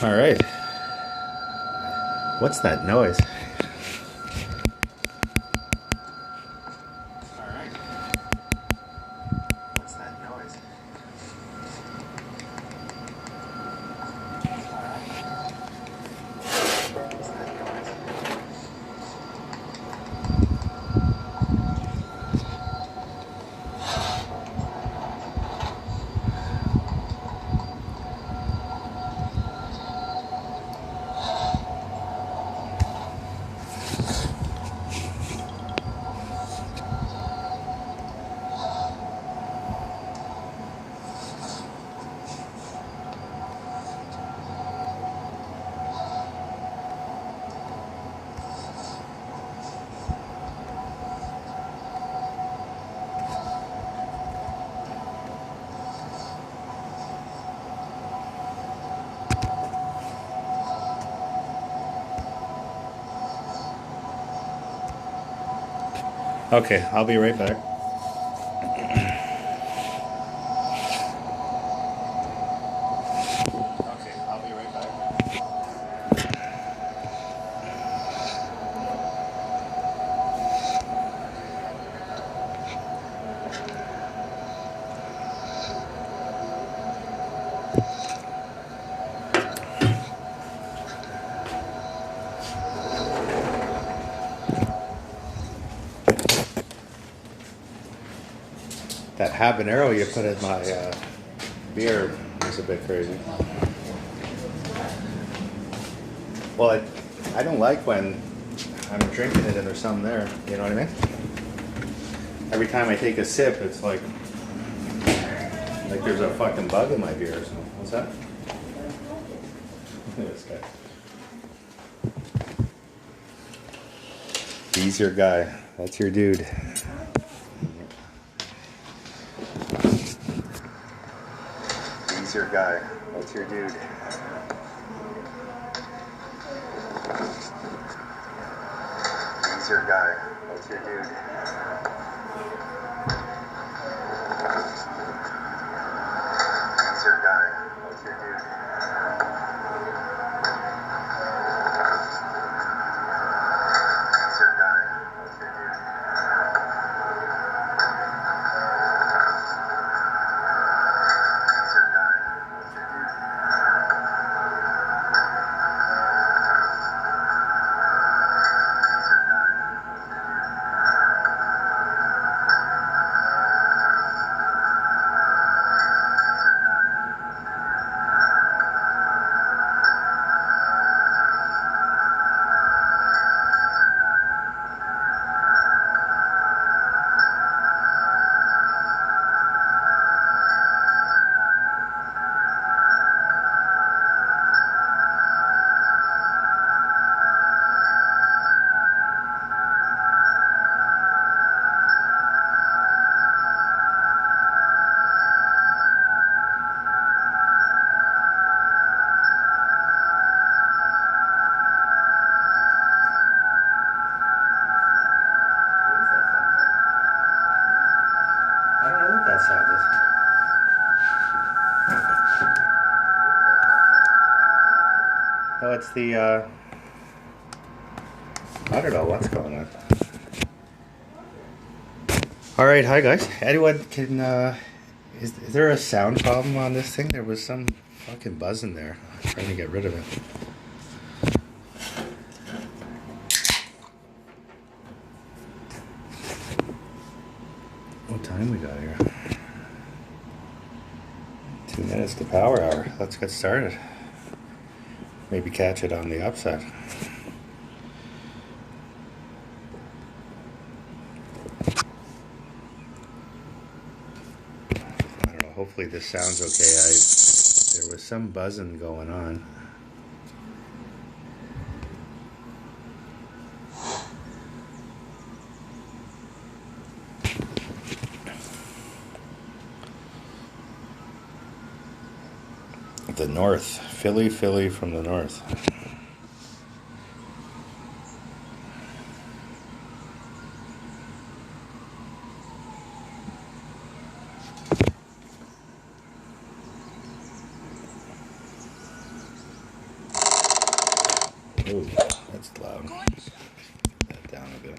All right. What's that noise? All right. What's that noise? Okay, I'll be right back. Okay, I'll be right back. That habanero you put in my beer is a bit crazy. Well, I don't like when I'm drinking it and there's something there. You know what I mean? Every time I take a sip, it's like there's a fucking bug in my beer or something. What's that? Look at this guy. He's your guy. That's your dude. He's your guy. That's your dude. He's your guy. That's your dude. He's your guy. That's your dude. He's your guy. That's your dude. No, it's the, I don't know what's going on. Alright, hi guys. Anyone can, is there a sound problem on this thing? There was some fucking buzz in there. I'm trying to get rid of it. What time we got here? 2 minutes to power hour. Let's get started. Maybe catch it on the upside. I don't know. Hopefully this sounds okay. There was some buzzing going on. The north. Philly from the north. Ooh, that's loud. Put that down a bit.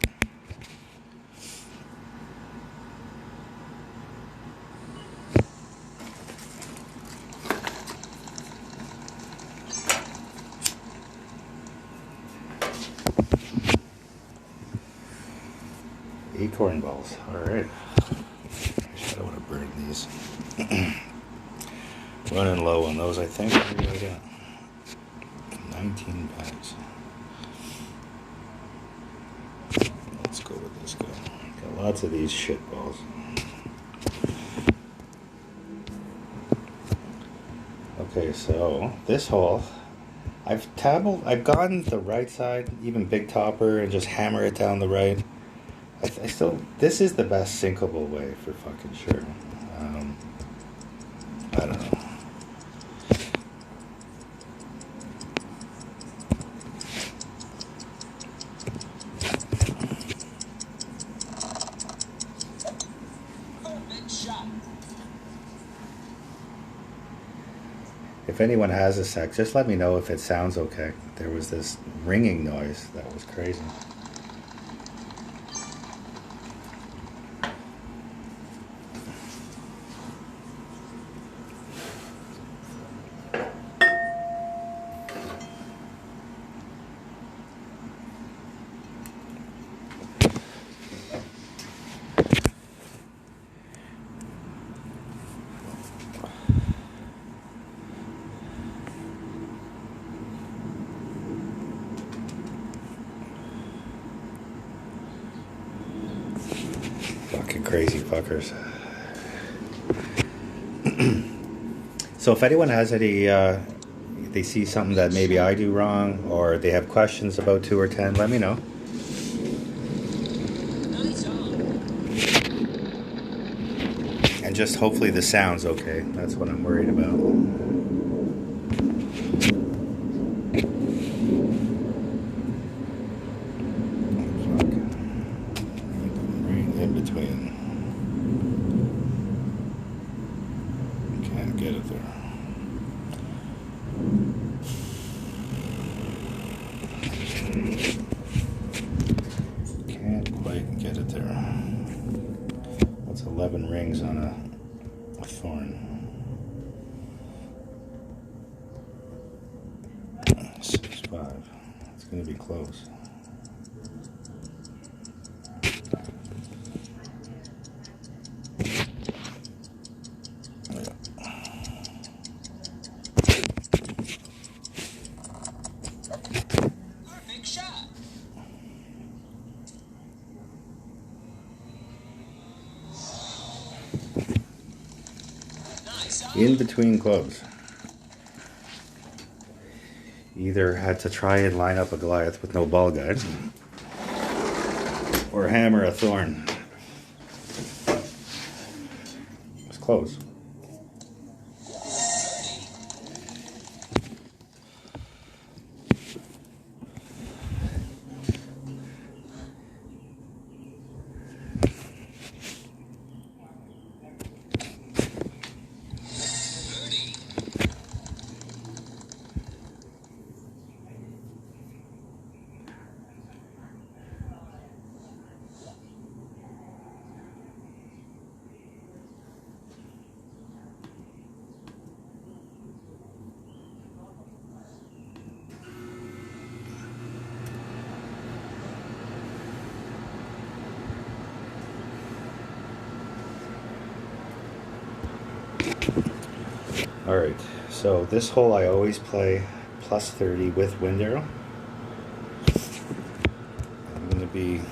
Acorn balls. Alright. I don't want to burn these. Running low on those, I think. What do I got? 19 packs. Let's go with this guy. Got lots of these shit balls. Okay, so this hole, I've gone the right side, even big topper, and just hammer it down the right. I still, this is the best sinkable way for fucking sure. I don't know. If anyone has a sec, just let me know if it sounds okay. There was this ringing noise that was crazy. Fucking crazy fuckers. So if anyone has any, they see something that maybe I do wrong, or they have questions about 2 or 10, let me know. And just hopefully the sound's okay. That's what I'm worried about. Get it there. Can't quite get it there. That's 11 rings on a thorn. 6-5. It's going to be close. In between clubs. Either had to try and line up a Goliath with no ball guide, or hammer a thorn. It's close. Alright, so this hole I always play plus 30 with wind arrow. I'm going to be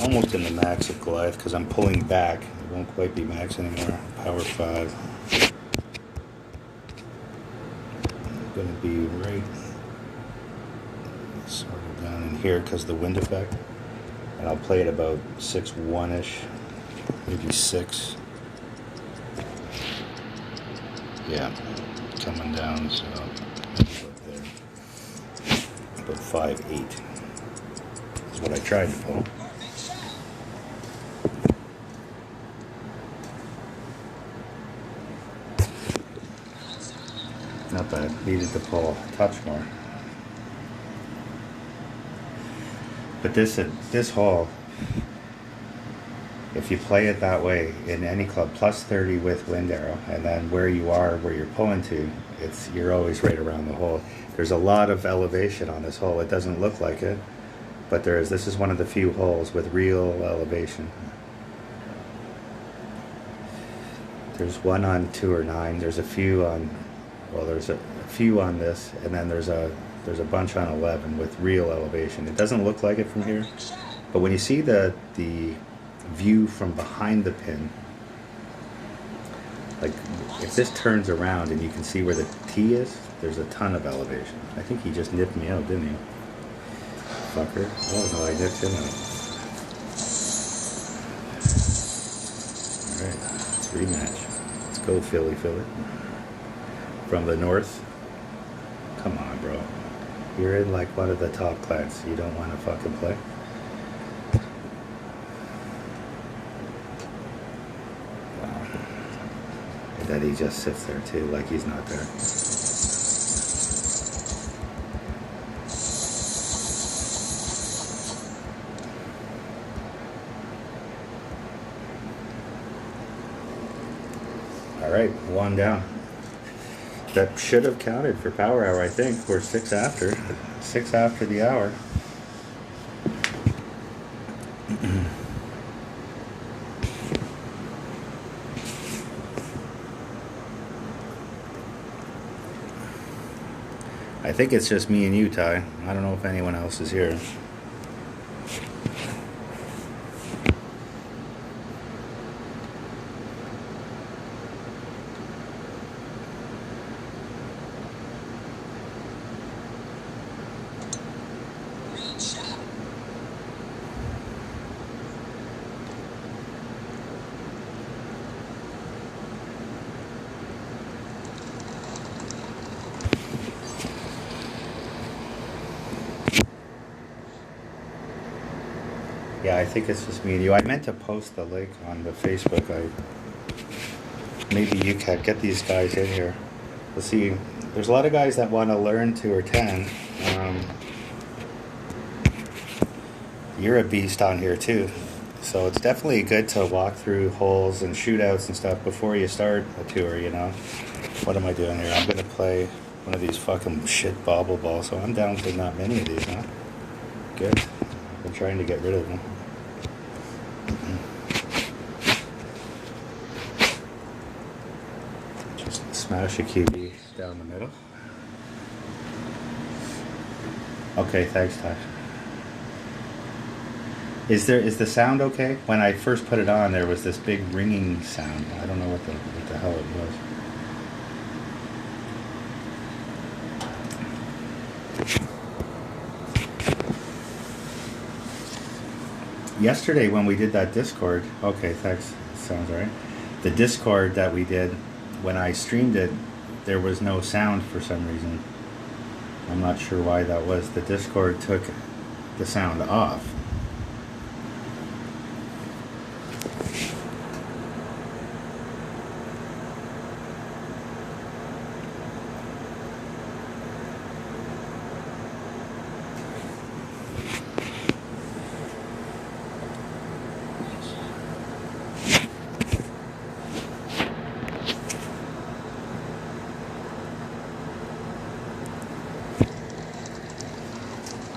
almost in the max of Goliath because I'm pulling back. It won't quite be max anymore. Power 5. I'm going to be right sort of down in here because of the wind effect. And I'll play it about 6-1-ish, maybe 6. Yeah, coming down, so maybe about there. About 5-8 is what I tried to pull. Not bad. Needed to pull a touch more. But this hole, if you play it that way in any club, plus 30 with wind arrow, and then where you are, where you're pulling to, you're always right around the hole. There's a lot of elevation on this hole. It doesn't look like it, but there is. This is one of the few holes with real elevation. There's one on 2 or 9. There's a few on, well, there's a few on this, and then there's a bunch on 11 with real elevation. It doesn't look like it from here, but when you see the view from behind the pin, like if this turns around and you can see where the T is, there's a ton of elevation. I think he just nipped me out, didn't he? Fucker. Oh no, I nipped him out. Alright, let's rematch. Let's go Philly. From the north. Come on, bro. You're in like one of the top clans. You don't want to fucking play? Wow. And then he just sits there too, like he's not there. Alright, 1 down. That should have counted for power hour, I think. We're 6 after. 6 after the hour. I think it's just me and you, Ty. I don't know if anyone else is here. Yeah, I think it's just me and you. I meant to post the link on the Facebook. Maybe you can get these guys in here. We'll see. There's a lot of guys that want to learn 2 or 10. You're a beast on here too. So it's definitely good to walk through holes and shootouts and stuff before you start a tour, you know. What am I doing here? I'm going to play one of these fucking shit bobble balls. So I'm down to not many of these, huh? Good. I'm trying to get rid of them. Just smash a QB down the middle. Okay, thanks, Ty. Is the sound okay? When I first put it on, there was this big ringing sound. I don't know what the hell it was. Yesterday when we did that Discord, okay, thanks, sounds alright. The Discord that we did, when I streamed it, there was no sound for some reason. I'm not sure why that was. The Discord took the sound off.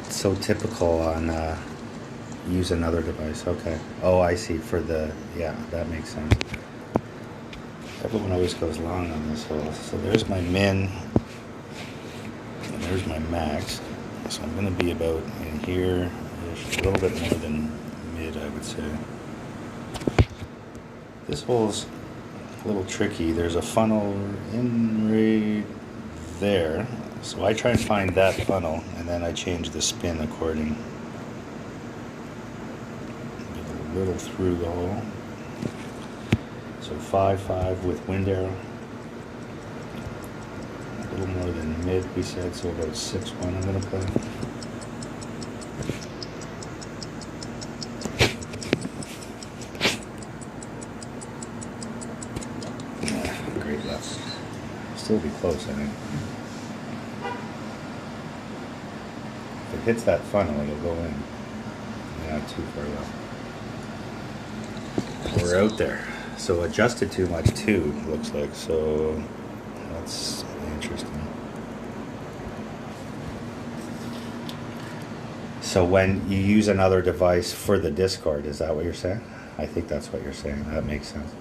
So typical on use another device. Okay. Oh, I see. For the, yeah, that makes sense. I the one always goes long on this hole. So there's my min, and there's my max. So I'm going to be about in here, a little bit more than mid, I would say. This hole's a little tricky. There's a funnel in right there. So I try and find that funnel, and then I change the spin according. Get a little through the hole. So 5-5 with wind arrow. A little more than mid, we said, so about 6-1 I'm going to play. Yeah, great luck. Still be close, I think. If it hits that funnel, it'll go in. Not too far left. We're out there. So adjusted too much too, looks like. So that's interesting. So when you use another device for the discord, is that what you're saying? I think that's what you're saying. That makes sense.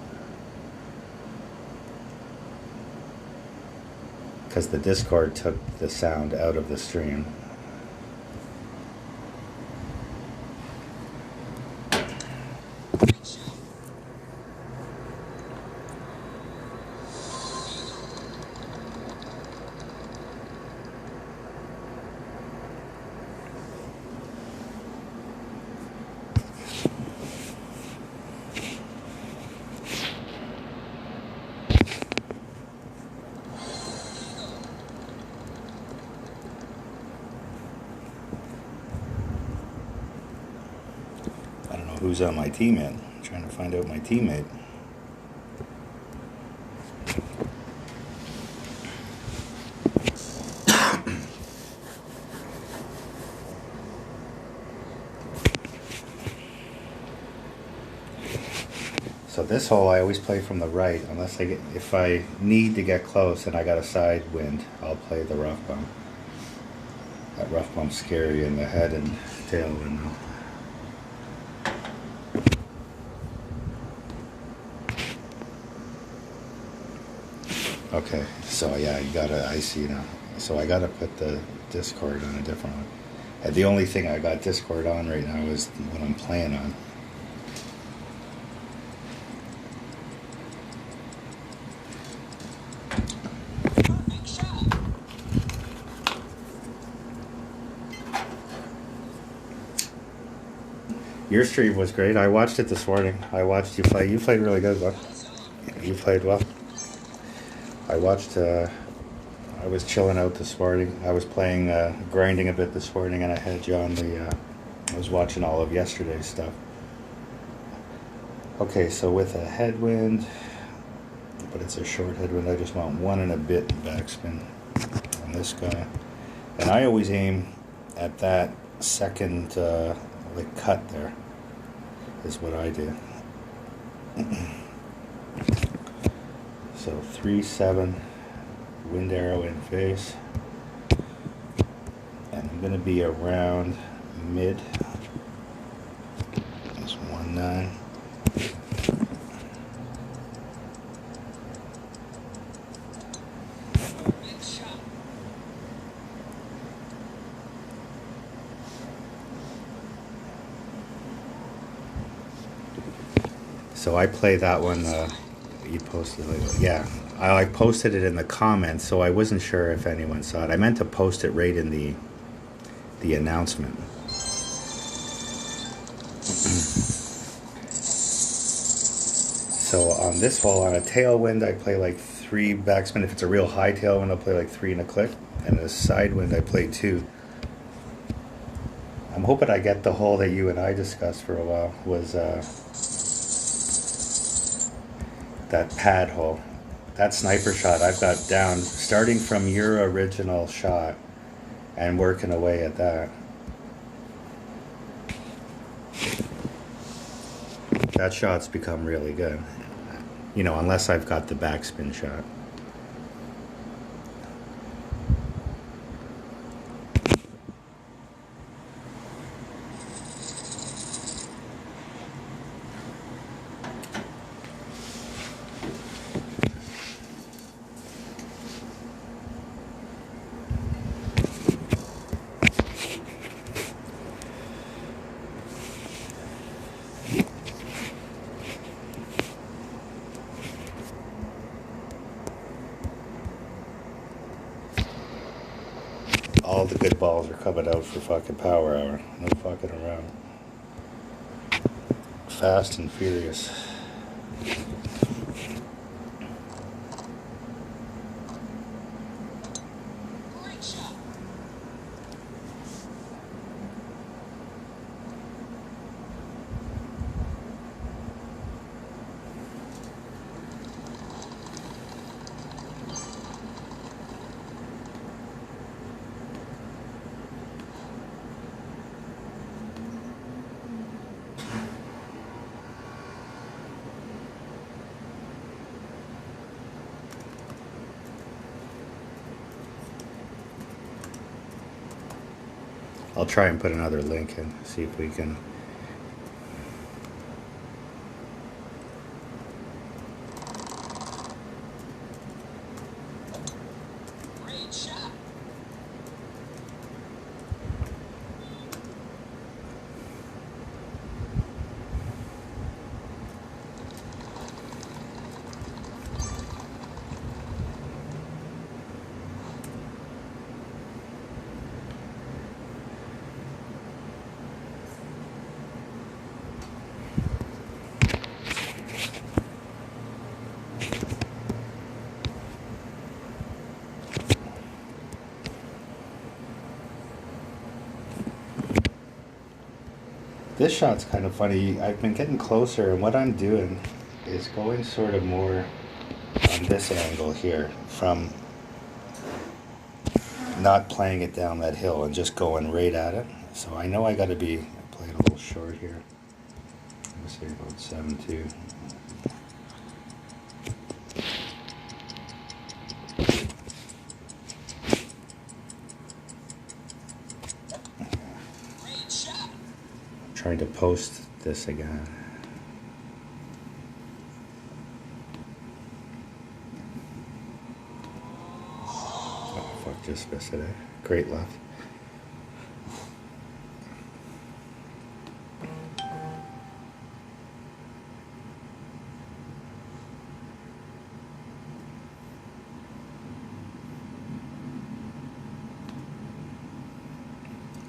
Because the discord took the sound out of the stream. Who's on my teammate? I'm trying to find out my teammate. So this hole I always play from the right, unless if I need to get close and I got a side wind, I'll play the rough bump. That rough bump's scary in the head and tail wind though. Okay, so yeah, I see now. So I gotta put the discord on a different one. And the only thing I got discord on right now is what I'm playing on. Your stream was great. I watched it this morning. I watched you play. You played really good, bud. You played well. I watched, I was chilling out this morning. I was playing, grinding a bit this morning, and I had you on I was watching all of yesterday's stuff. Okay, so with a headwind, but it's a short headwind, I just want 1 and a bit backspin on this guy. And I always aim at that second, cut there, is what I do. So 3-7, wind arrow in face, and I'm going to be around mid. That's 1-9. So I play that one. You posted it, yeah. I posted it in the comments, so I wasn't sure if anyone saw it. I meant to post it right in the announcement. So on this hole, on a tailwind, I play like 3 backspin. If it's a real high tailwind, I'll play like 3 and a click. And a side wind, I play 2. I'm hoping I get the hole that you and I discussed for a while, was that pad hole. That sniper shot I've got down, starting from your original shot and working away at that. That shot's become really good. You know, unless I've got the backspin shot. all the good balls are coming out for fucking power hour. No fucking around. Fast and furious. I'll try and put another link in, see if we can. Great shot. This shot's kind of funny. I've been getting closer, and what I'm doing is going sort of more on this angle here, from not playing it down that hill and just going right at it. So I know I got to be playing a little short here. I'm say about 7-2. Trying to post this again. Oh fuck, just missed it. Great left.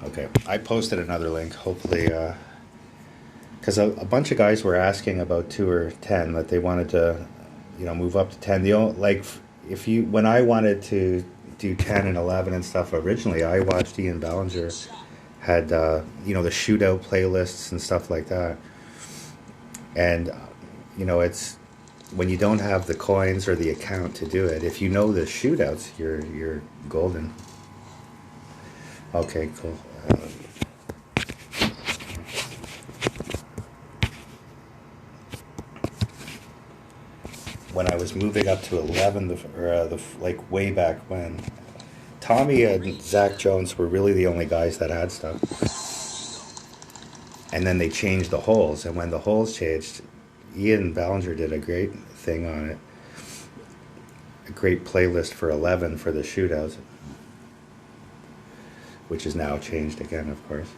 Okay, I posted another link, hopefully, because a bunch of guys were asking about tour 10, that they wanted to, move up to 10. When I wanted to do 10 and 11 and stuff originally, I watched Ian Ballinger had, the shootout playlists and stuff like that. And, it's, when you don't have the coins or the account to do it, if you know the shootouts, you're golden. Okay, cool. When I was moving up to 11, like way back when, Tommy and Zach Jones were really the only guys that had stuff. And then they changed the holes, and when the holes changed, Ian Ballinger did a great thing on it. A great playlist for 11 for the shootouts, which is now changed again, of course.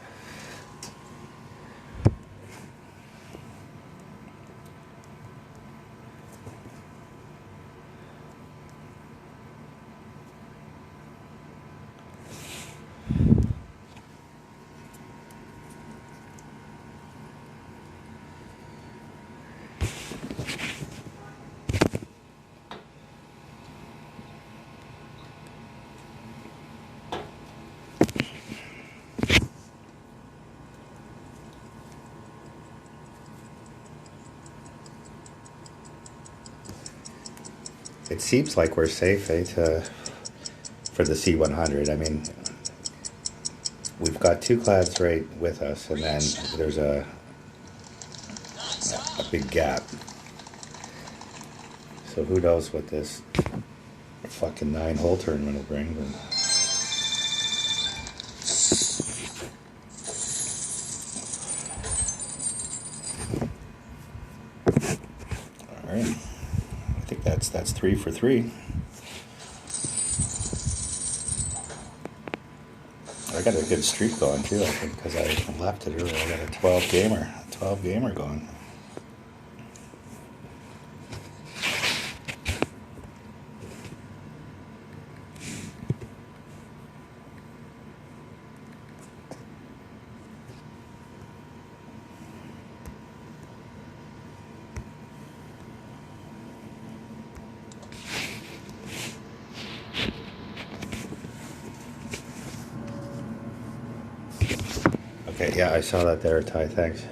It seems like we're safe, for the C100. I mean, we've got two clads right with us, and then there's a big gap. So who knows what this fucking 9-hole tournament will bring. But all right. I think that's 3 for 3. I got a good streak going too, I think, because I left it earlier. I got a 12 gamer going. Okay, yeah, I saw that there, Ty. Thanks.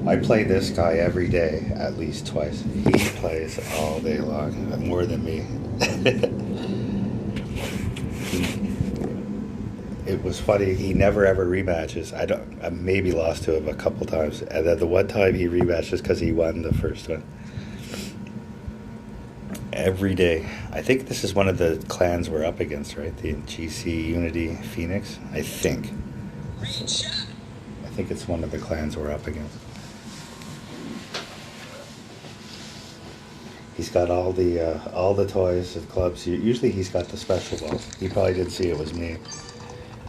I play this guy every day, at least twice. He plays all day long, more than me. It was funny. He never ever rematches. I maybe lost to him a couple times, and then the one time he rematches because he won the first one. Every day. I think this is one of the clans we're up against, right? The GC Unity Phoenix. I think. Great shot. I think it's one of the clans we're up against. He's got all the toys and clubs. Usually he's got the special balls. He probably didn't see it was me.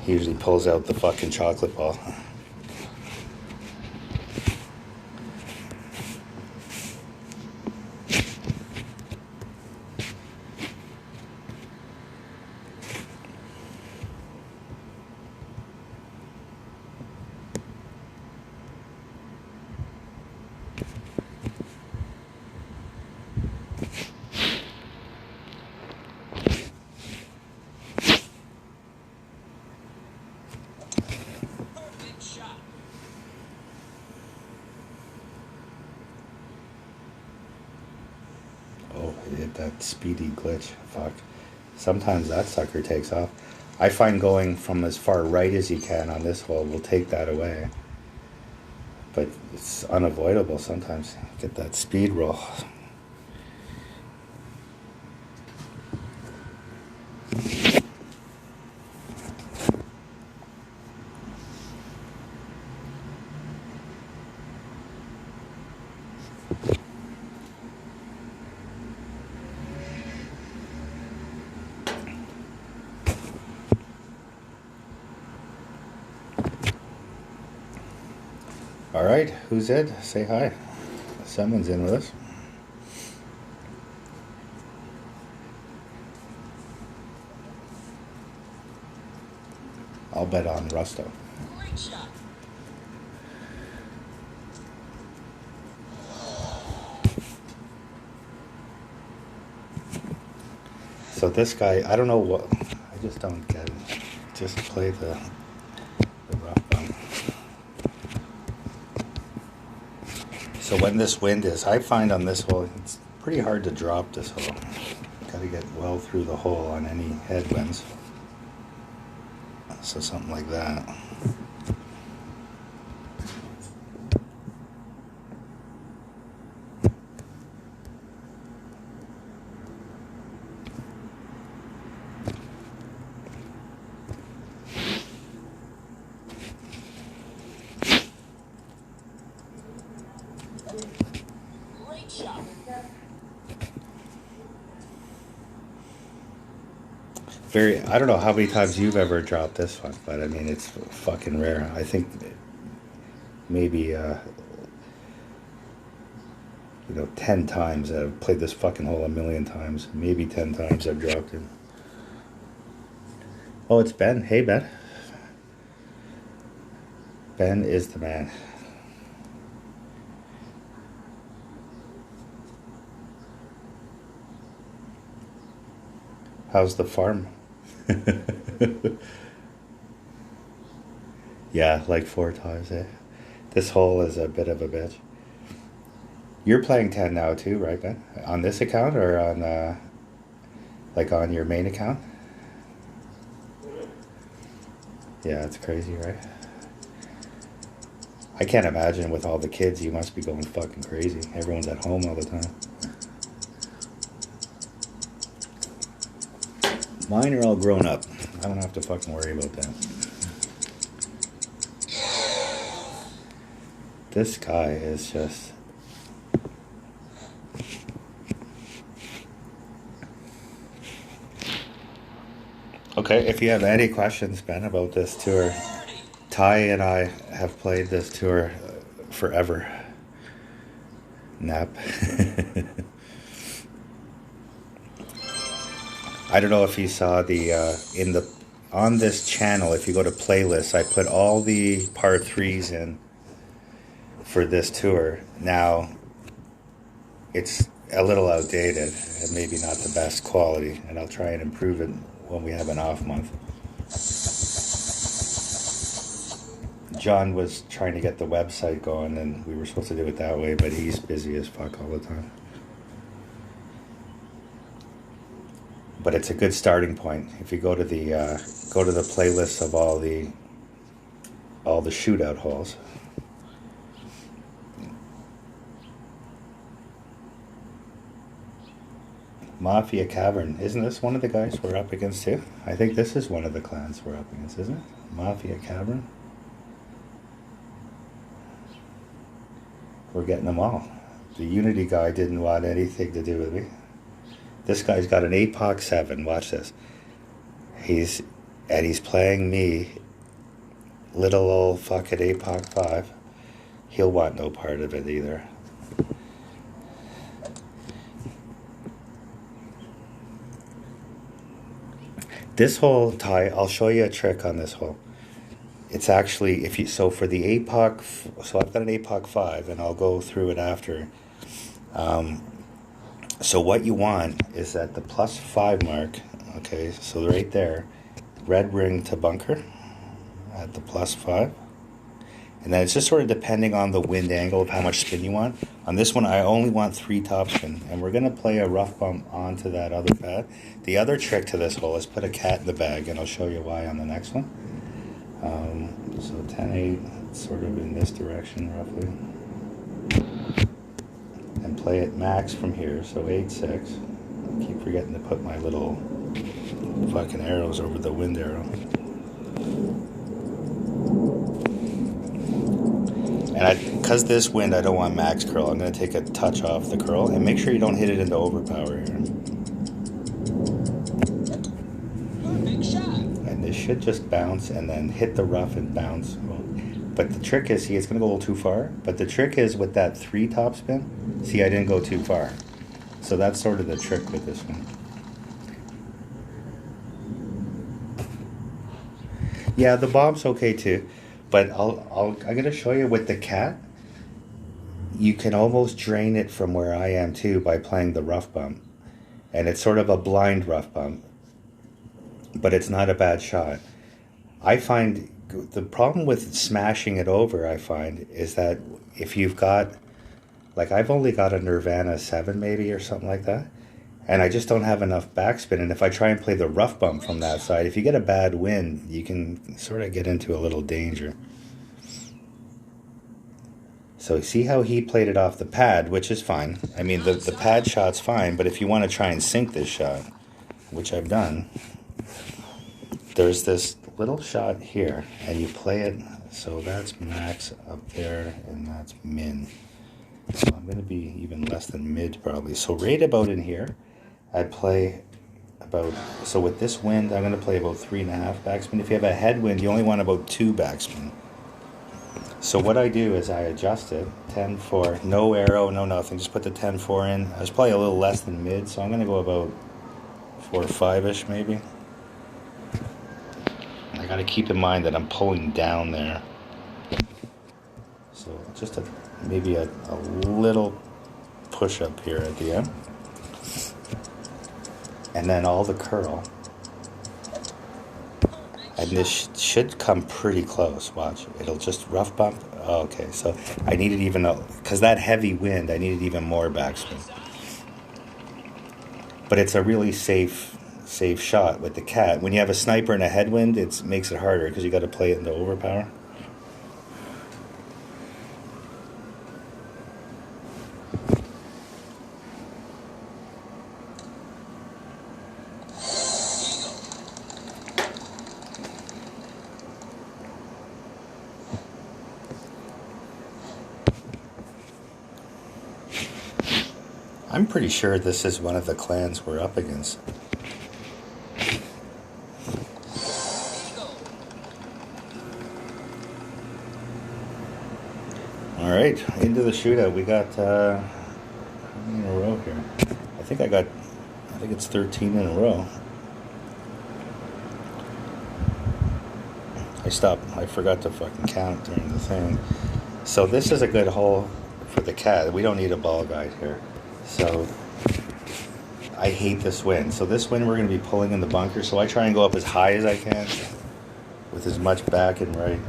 He usually pulls out the fucking chocolate ball. Perfect shot. Oh, it hit that speedy glitch. Fuck. Sometimes that sucker takes off. I find going from as far right as you can on this hole will take that away. But it's unavoidable sometimes. Get that speed roll. All right, who's Ed? Say hi. Someone's in with us. I'll bet on Rusto. Great shot. So this guy, I don't know what. I just don't get it. Just play the rough one. So when this wind is, I find on this hole, it's pretty hard to drop this hole. Got to get well through the hole on any headwinds. So something like that. Great shot. I don't know how many times you've ever dropped this one, but I mean, it's fucking rare. I think maybe, 10 times. I've played this fucking hole a million times. Maybe 10 times I've dropped it. Oh, it's Ben. Hey, Ben. Ben is the man. How's the farm? Yeah, like 4 times, eh? This hole is a bit of a bitch. You're playing 10 now too, right, Ben? On this account or on, like on your main account? Yeah, it's crazy, right? I can't imagine with all the kids, you must be going fucking crazy. Everyone's at home all the time. Mine are all grown up. I don't have to fucking worry about that. This guy is just... Okay, if you have any questions, Ben, about this tour, Ty and I have played this tour forever. Nap. I don't know if you saw the in the on this channel. If you go to playlists, I put all the par threes in for this tour. Now, it's a little outdated and maybe not the best quality, and I'll try and improve it when we have an off month. John was trying to get the website going, and we were supposed to do it that way, but he's busy as fuck all the time. But it's a good starting point. If you go to the playlist of all the shootout holes. Mafia Cavern. Isn't this one of the guys we're up against too? I think this is one of the clans we're up against, isn't it? Mafia Cavern. We're getting them all. The Unity guy didn't want anything to do with me. This guy's got an APOC 7. Watch this. He's playing me, little old fucking APOC 5. He'll want no part of it either. This hole, Ty, I'll show you a trick on this hole. It's actually, so for the APOC, so I've got an APOC 5, and I'll go through it after. So what you want is at the +5 mark, okay, so right there, red ring to bunker at the +5. And then it's just sort of depending on the wind angle of how much spin you want. On this one, I only want 3 topspin, and we're going to play a rough bump onto that other pad. The other trick to this hole is put a cat in the bag, and I'll show you why on the next one. So 10-8, sort of in this direction roughly. And play it max from here, so 8-6. Keep forgetting to put my little fucking arrows over the wind arrow. And because this wind, I don't want max curl. I'm going to take a touch off the curl, and make sure you don't hit it into overpower here. Big shot. And this should just bounce and then hit the rough and bounce. But the trick is, see, it's going to go a little too far. But the trick is with that 3 topspin, see, I didn't go too far. So that's sort of the trick with this one. Yeah, the bob's okay too. But I'm going to show you with the cat, you can almost drain it from where I am too by playing the rough bump. And it's sort of a blind rough bump, but it's not a bad shot. I find the problem with smashing it over, I find, is that if you've got, like I've only got a Nirvana 7 maybe or something like that, and I just don't have enough backspin. And if I try and play the rough bump from that side, if you get a bad wind, you can sort of get into a little danger. So see how he played it off the pad, which is fine. I mean, the pad shot's fine, but if you want to try and sink this shot, which I've done, there's this little shot here, and you play it, so that's max up there, and that's min. So I'm going to be even less than mid probably. So right about in here, I'd play about, so with this wind, I'm going to play about 3.5 backspin. If you have a headwind, you only want about 2 backspin. So what I do is I adjust it, 10-4, no arrow, no nothing, just put the 10-4 in. I was probably a little less than mid, so I'm going to go about 4-5-ish maybe. I got to keep in mind that I'm pulling down there. So just maybe a little push up here at the end. And then all the curl. And this should come pretty close. Watch. It'll just rough bump. Oh, okay, so I needed even, because that heavy wind, I needed even more backspin. But it's a really safe shot with the cat. When you have a sniper and a headwind, it makes it harder because you got to play it into overpower. I'm pretty sure this is one of the clans we're up against. All right, into the shootout. We got how many in a row here? I think it's 13 in a row. I forgot to fucking count during the thing. So this is a good hole for the cat. We don't need a ball guide here. So I hate this wind. So this wind we're going to be pulling in the bunker. So I try and go up as high as I can with as much back and right.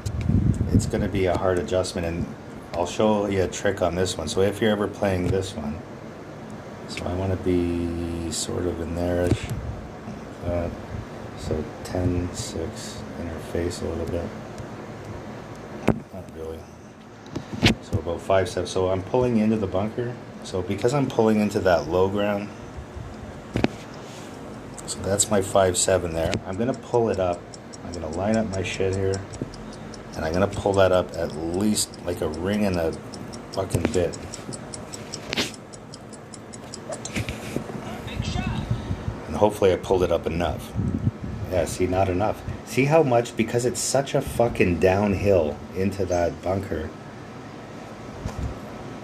It's going to be a hard adjustment, and I'll show you a trick on this one. So if you're ever playing this one, so I want to be sort of in there-ish. So 10, 6, interface a little bit. Not really. So about 5, 7. So I'm pulling into the bunker. So because I'm pulling into that low ground, so that's my 5, 7 there. I'm going to pull it up. I'm going to line up my shit here. And I'm going to pull that up at least like a ring and a fucking bit. Big shot. And hopefully I pulled it up enough. Yeah, see, not enough. See how much, because it's such a fucking downhill into that bunker.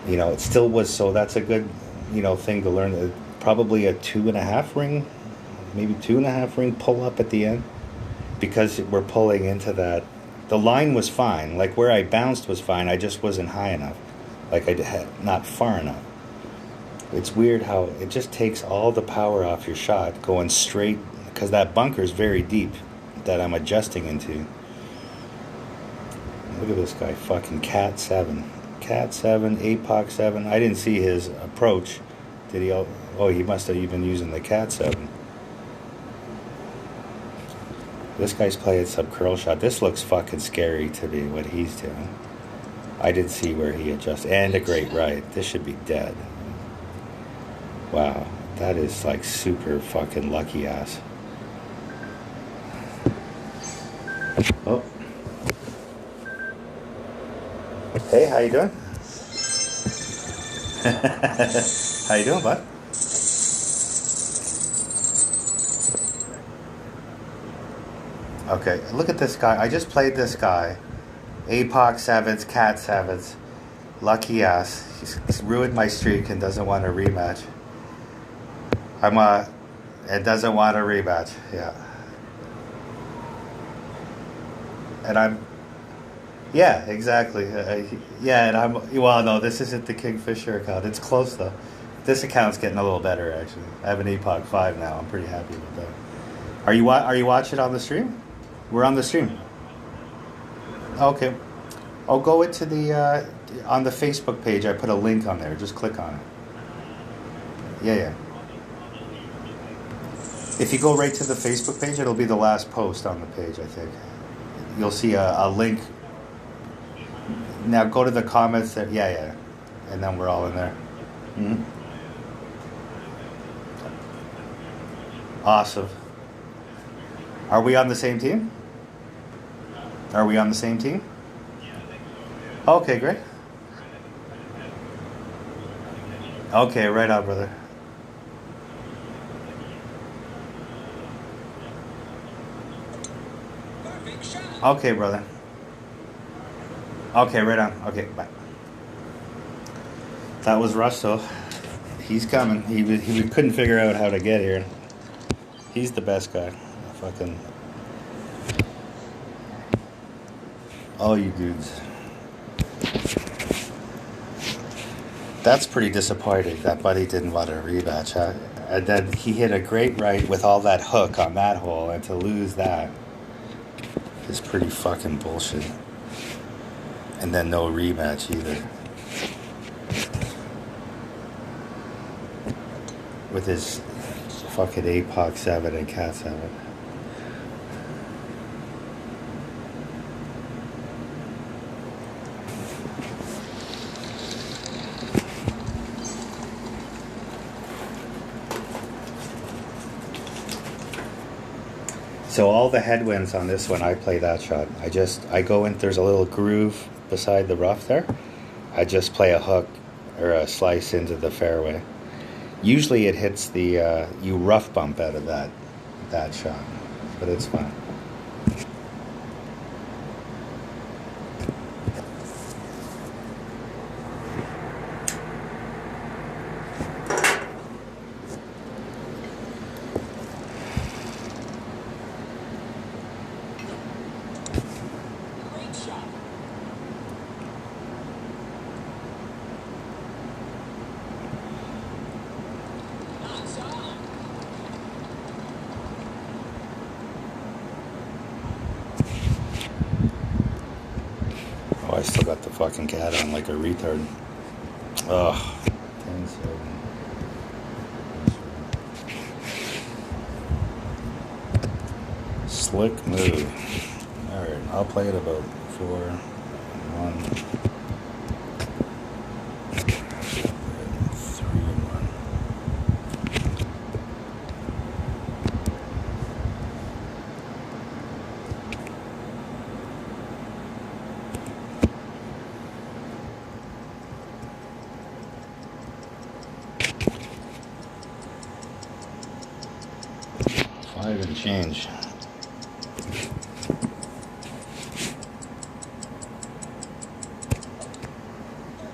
You know, it still was, so that's a good, thing to learn. Probably a 2.5 ring, maybe 2.5 ring pull up at the end. Because we're pulling into that. The line was fine. Like where I bounced was fine. I just wasn't high enough. Like I had not far enough. It's weird how it just takes all the power off your shot going straight, because that bunker is very deep that I'm adjusting into. Look at this guy, fucking Cat 7. Cat 7, APOC 7. I didn't see his approach. Did he? Oh, he must have even using the Cat 7. This guy's playing some curl shot. This looks fucking scary to me, what he's doing. I didn't see where he adjusted. And a great right. This should be dead. Wow. That is like super fucking lucky ass. Oh. Hey, how you doing? How you doing, bud? Okay, look at this guy. I just played this guy. APOC 7s, Cat 7s. Lucky ass. He's ruined my streak and doesn't want a rematch. And doesn't want a rematch. Yeah. And I'm... Yeah, exactly. Yeah, and I'm... Well, no, this isn't the Kingfisher account. It's close, though. This account's getting a little better, actually. I have an APOC 5 now. I'm pretty happy with that. Are you watching on the stream? We're on the stream. Okay. I'll go into the on the Facebook page. I put a link on there. Just click on it. Yeah. If you go right to the Facebook page, it'll be the last post on the page, I think. You'll see a link. Now go to the comments. Yeah. And then we're all in there. Mm-hmm. Awesome. Are we on the same team? Are we on the same team? Okay, great. Okay, right on, brother. Big shot. Okay, brother. Okay, right on. Okay, bye. That was Russell. He's coming. He couldn't figure out how to get here. He's the best guy. Fucking... all you dudes. That's pretty disappointing that Buddy didn't want a rematch, huh? And then he hit a great right with all that hook on that hole, and to lose that is pretty fucking bullshit. And then no rematch either. With his fucking APOC 7 and Cat 7. So all the headwinds on this one, I play that shot. I go in, there's a little groove beside the rough there. I just play a hook or a slice into the fairway. Usually it hits the, you rough bump out of that shot, but it's fine. I still got the fucking cat on like a retard. Ugh. 10-7. Slick move. Alright, I'll play it about 4-1. 3-1. Five and change.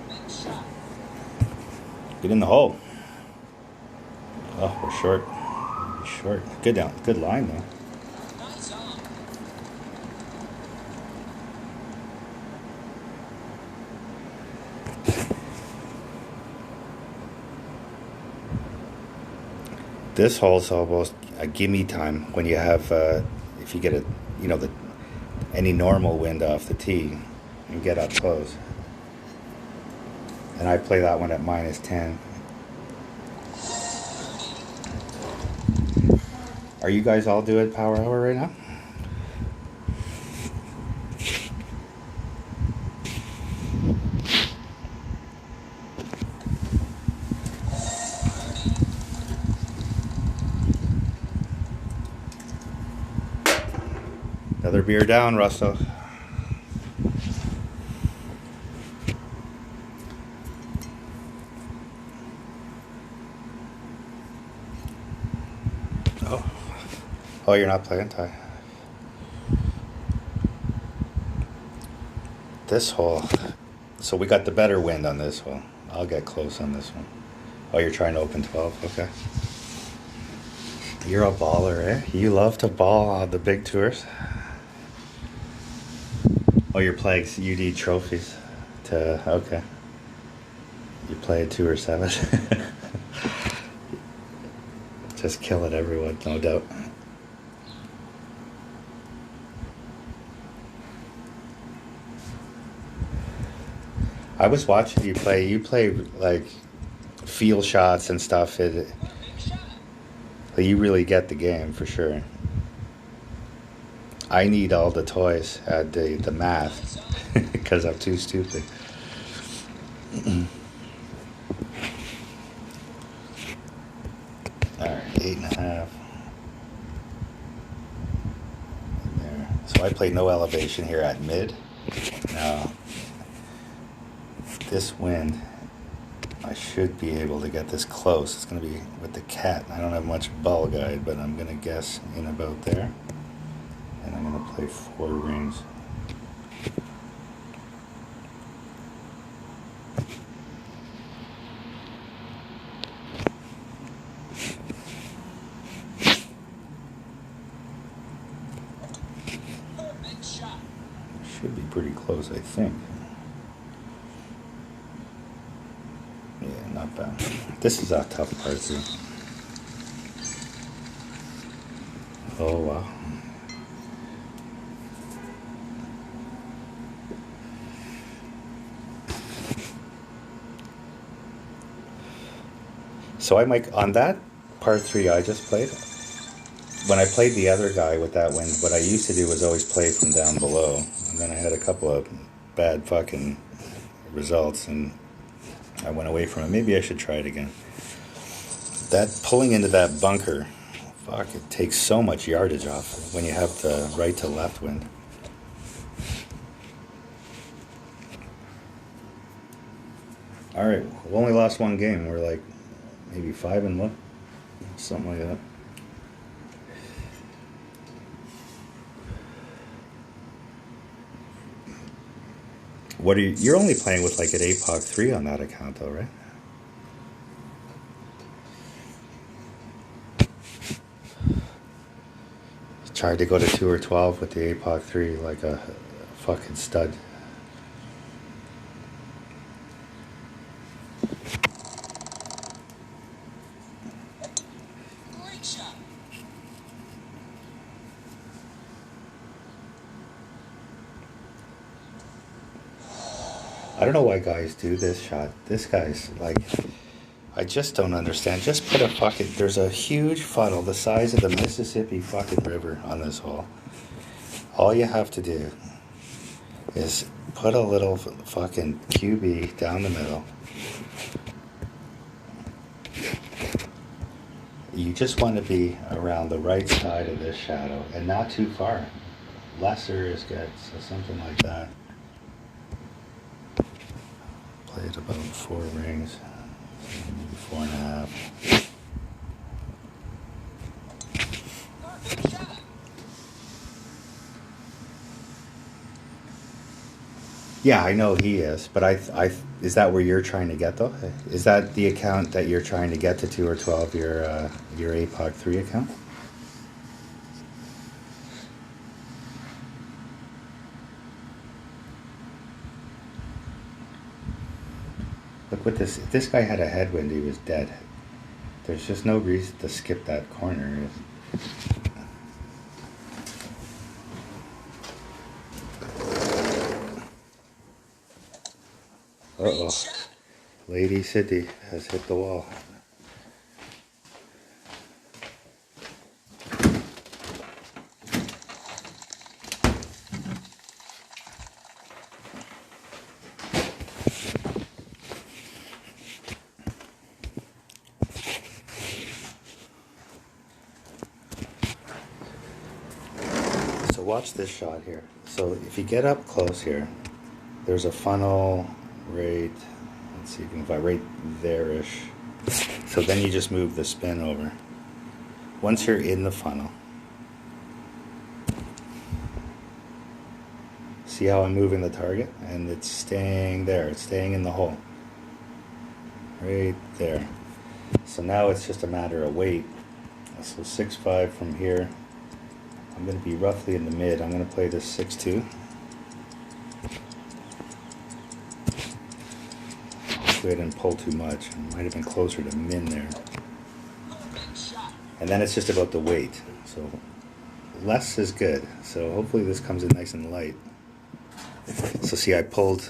Big shot. Get in the hole. Oh, we're short. Short. Good down. Good line though. Nice on. This hole's almost a gimme time when you have, if you get a, any normal wind off the tee, and get up close. And I play that one at -10. Are you guys all doing power hour right now? Another beer down, Russell. Oh, you're not playing, Ty. This hole. So we got the better wind on this hole. I'll get close on this one. Oh, you're trying to open 12? Okay. You're a baller, eh? You love to ball on the big tours. Oh, you're playing UD trophies. Okay. You play a 2 or 7. Just killing everyone, no doubt. I was watching you play. You play like field shots and stuff. Big shot. You really get the game for sure. I need all the toys at the math because I'm too stupid. All right, 8.5. There. So I play no elevation here at mid. Now, this wind, I should be able to get this close. It's going to be with the cat. I don't have much ball guide, but I'm going to guess in about there. And I'm going to play 4 rings. Big shot. Should be pretty close, I think. Yeah, not bad. This is a tough part too. Oh, wow. So I might, on that par 3 I just played, when I played the other guy with that wind, what I used to do was always play from down below. And then I had a couple of bad fucking results and I went away from it. Maybe I should try it again. That pulling into that bunker, fuck, it takes so much yardage off when you have the right to left wind. All right, we only lost 1 game. We're like maybe 5-1, something like that. What are you? You're only playing with like an APOC 3 on that account, though, right? Tried to go to 2 or 12 with the APOC 3 like a fucking stud. Great shot. I don't know why guys do this shot. This guy's like, I just don't understand. Just put a fucking, there's a huge funnel the size of the Mississippi fucking river on this hole. All you have to do is put a little fucking QB down the middle. You just want to be around the right side of this shadow and not too far. Lesser is good, so something like that. Played about 4 rings, maybe 4.5. Perfect shot. Yeah, I know he is, but is that where you're trying to get though? Is that the account that you're trying to get to 2 or 12? Your APOC 3 account? Look what this. If this guy had a headwind, he was dead. There's just no reason to skip that corner. Uh-oh. Lady City has hit the wall. So watch this shot here. So if you get up close here, there's a funnel right, let's see if you can find right there-ish. So then you just move the spin over. Once you're in the funnel, see how I'm moving the target? And it's staying there, it's staying in the hole. Right there. So now it's just a matter of weight. So 6-5 from here. I'm going to be roughly in the mid. I'm going to play this 6-2. Hopefully I didn't pull too much. It might have been closer to min there. And then it's just about the weight. So less is good. So hopefully this comes in nice and light. So see, I pulled.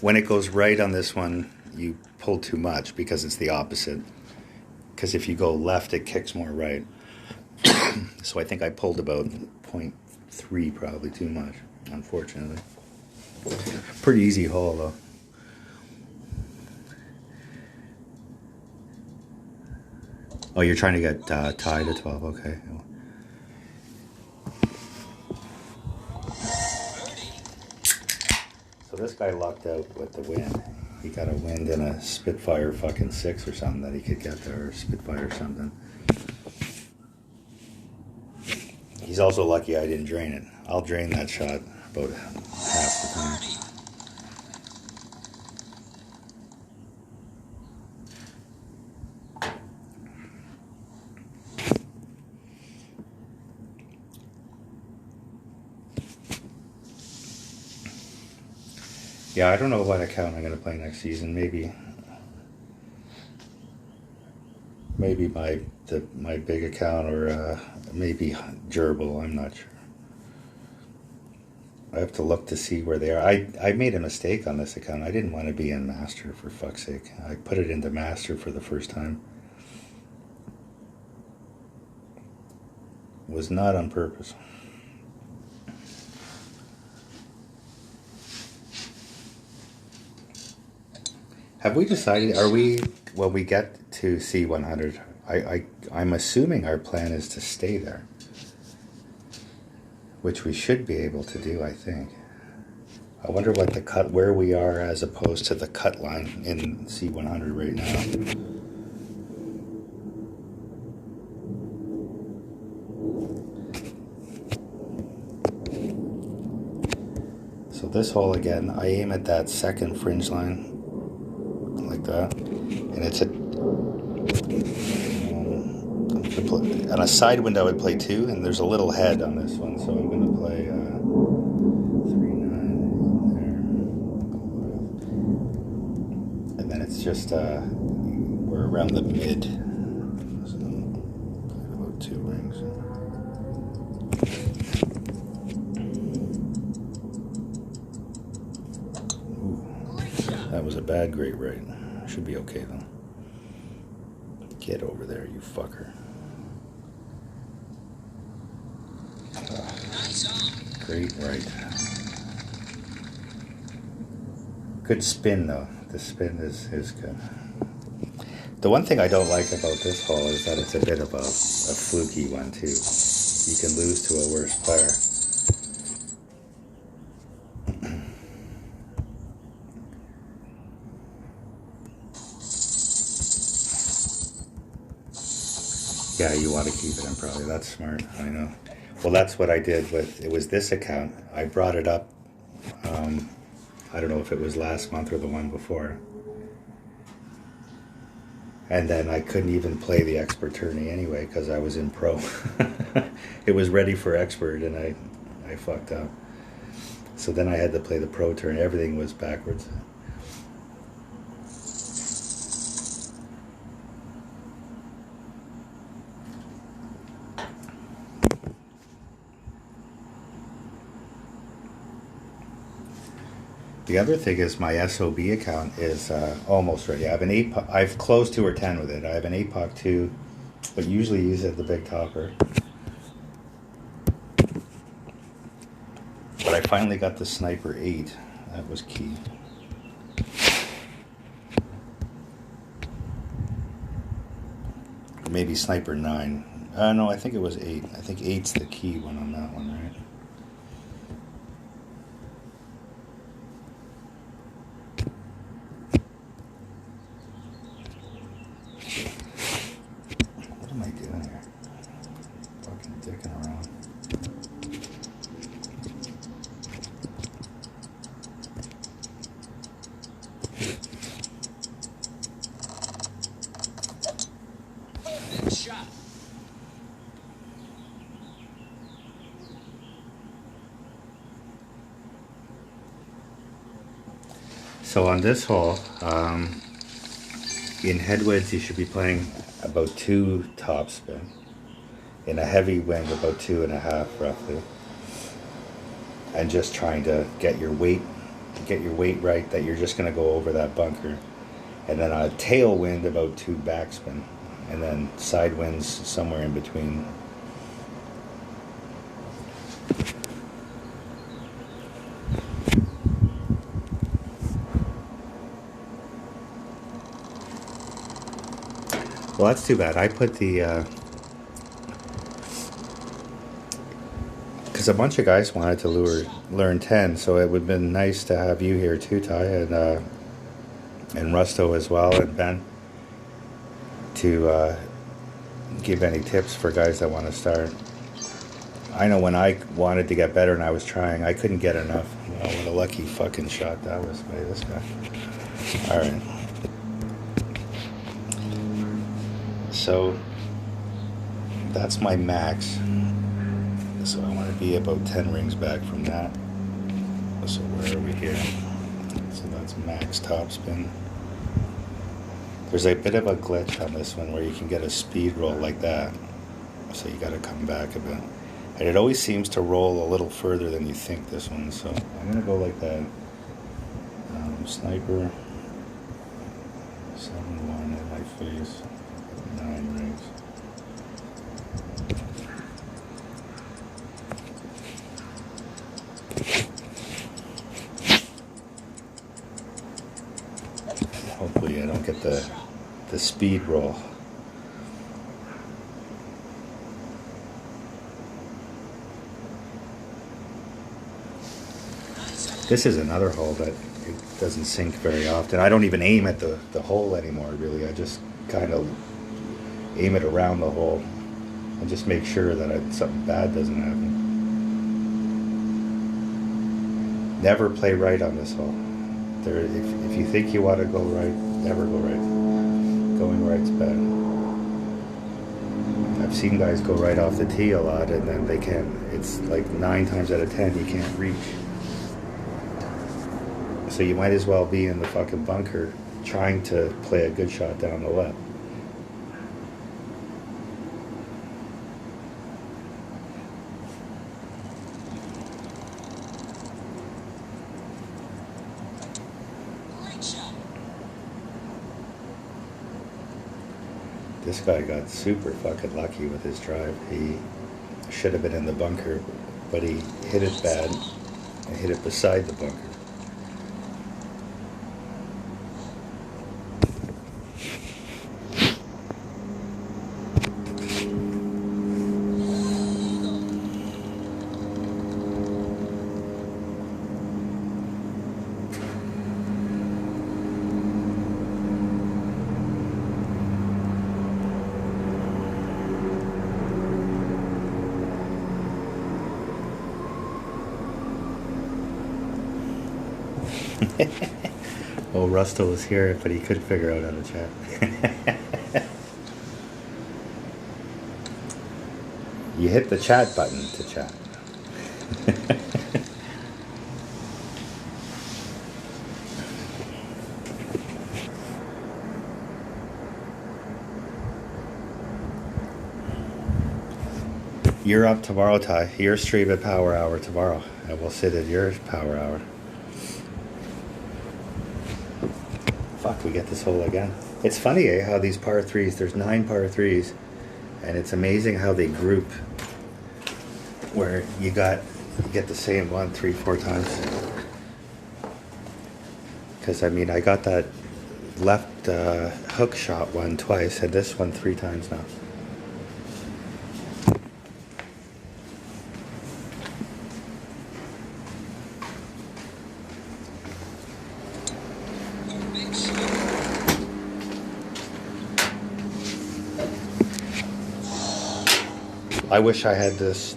When it goes right on this one, you pull too much because it's the opposite. Because if you go left, it kicks more right. So I think I pulled about 0.3, probably too much, unfortunately. Pretty easy hole though. Oh, you're trying to get tied at 12, okay. So this guy lucked out with the wind. He got a wind in a Spitfire fucking 6 or something that he could get there, or Spitfire or something. He's also lucky I didn't drain it. I'll drain that shot about half the time. Yeah, I don't know what account I'm going to play next season. Maybe my big account, or maybe Gerbil. I'm not sure. I have to look to see where they are. I made a mistake on this account. I didn't want to be in Master, for fuck's sake. I put it into Master for the first time. It was not on purpose. Have we decided, are we, when we get to C100, I'm assuming our plan is to stay there, which we should be able to do, I think. I wonder what the cut, where we are as opposed to the cut line in C100 right now. So this hole again, I aim at that second fringe line, like that, and it's on a side wind I would play 2, and there's a little head on this one, so I'm going to play 3-9 there, and then it's just we're around the mid, so play about 2 rings. bad great right. Should be okay though. Get over there, you fucker. Great right. Good spin though. The spin is good. The one thing I don't like about this hole is that it's a bit of a fluky one too. You can lose to a worse player. Yeah, you want to keep it in probably. That's smart. I know. Well, that's what I did with, it was this account. I brought it up, I don't know if it was last month or the one before. And then I couldn't even play the expert tourney anyway because I was in pro. It was ready for expert and I fucked up. So then I had to play the pro turn. Everything was backwards. The other thing is my SOB account is almost ready. I have an 8. I've closed 2 or 10 with it. I have an 8-puck 2, but usually use it at the big topper. But I finally got the sniper 8. That was key. Or maybe sniper 9. No, I think it was 8. I think 8's the key one on that one, right? Shot. So on this hole, in headwinds you should be playing about 2 topspin. In a heavy wind, about 2.5 roughly. And just trying to get your weight right, that you're just going to go over that bunker. And then a tailwind, about 2 backspin. And then side winds somewhere in between. Well, that's too bad. I put the because a bunch of guys wanted to learn 10, so it would have been nice to have you here too, Ty, and Rusto as well, and Ben, to give any tips for guys that want to start. I know when I wanted to get better and I was trying, I couldn't get enough. Oh, what a lucky fucking shot that was by this guy. All right. So that's my max. So I want to be about 10 rings back from that. So where are we here? So that's max topspin. There's a bit of a glitch on this one where you can get a speed roll like that. So you got to come back a bit. And it always seems to roll a little further than you think, this one. So I'm going to go like that. Sniper. 7-1 in my face. 9 rings. Hopefully I don't get the speed roll. This is another hole that it doesn't sink very often. I don't even aim at the hole anymore, really. I just kind of aim it around the hole and just make sure that something bad doesn't happen. Never play right on this hole. If you think you want to go right, never go right. Going right's bad. I've seen guys go right off the tee a lot and then they can't. It's like 9 times out of 10 you can't reach. So you might as well be in the fucking bunker trying to play a good shot down the left. Great shot. This guy got super fucking lucky with his drive. He should have been in the bunker, but he hit it bad and hit it beside the bunker. Oh, Rusto was here, but he couldn't figure out how to chat. You hit the chat button to chat. You're up tomorrow, Ty. Your stream at Power Hour tomorrow, and we'll sit at your Power Hour. Fuck, we get this hole again. It's funny, eh, how these par threes, there's 9 par threes, and it's amazing how they group where you get the same one 3-4 times. Because, I mean, I got that left hook shot one twice, and this one 3 times now. I wish I had this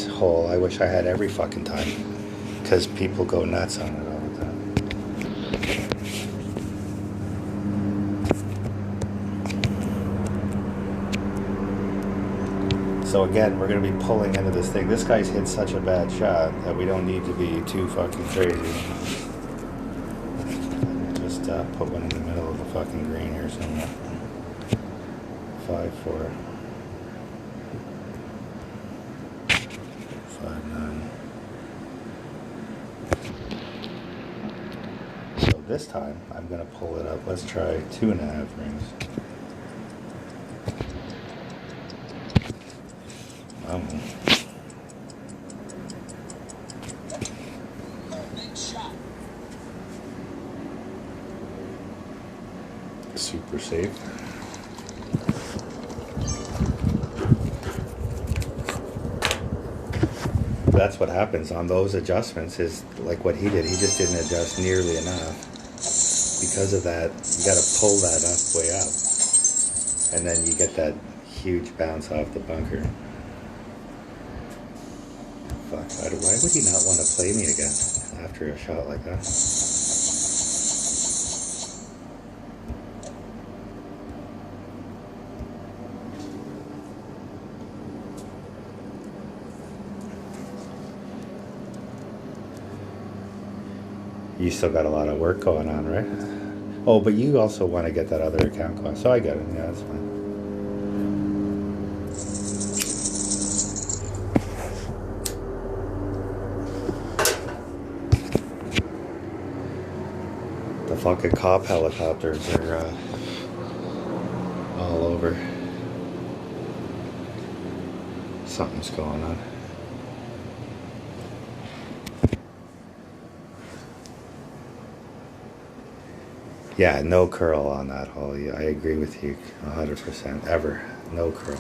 hole. I wish I had every fucking time, because people go nuts on it all the time. So again, we're going to be pulling into this thing. This guy's hit such a bad shot that we don't need to be too fucking crazy. Just put one in the middle of the fucking green here somewhere. 5-4. 5-9. So this time, I'm going to pull it up. Let's try 2.5 rings. Super safe. That's what happens on those adjustments, is like what he did. He just didn't adjust nearly enough. Because of that, you got to pull that up way up, and then you get that huge bounce off the bunker. Fuck, why would he not want to play me again after a shot like that? You still got a lot of work going on, right? Oh, but you also want to get that other account going, so I get it. Yeah, that's fine. The fucking cop helicopters are all over. Something's going on. Yeah, no curl on that hole. Yeah, I agree with you 100%. Ever. No curl.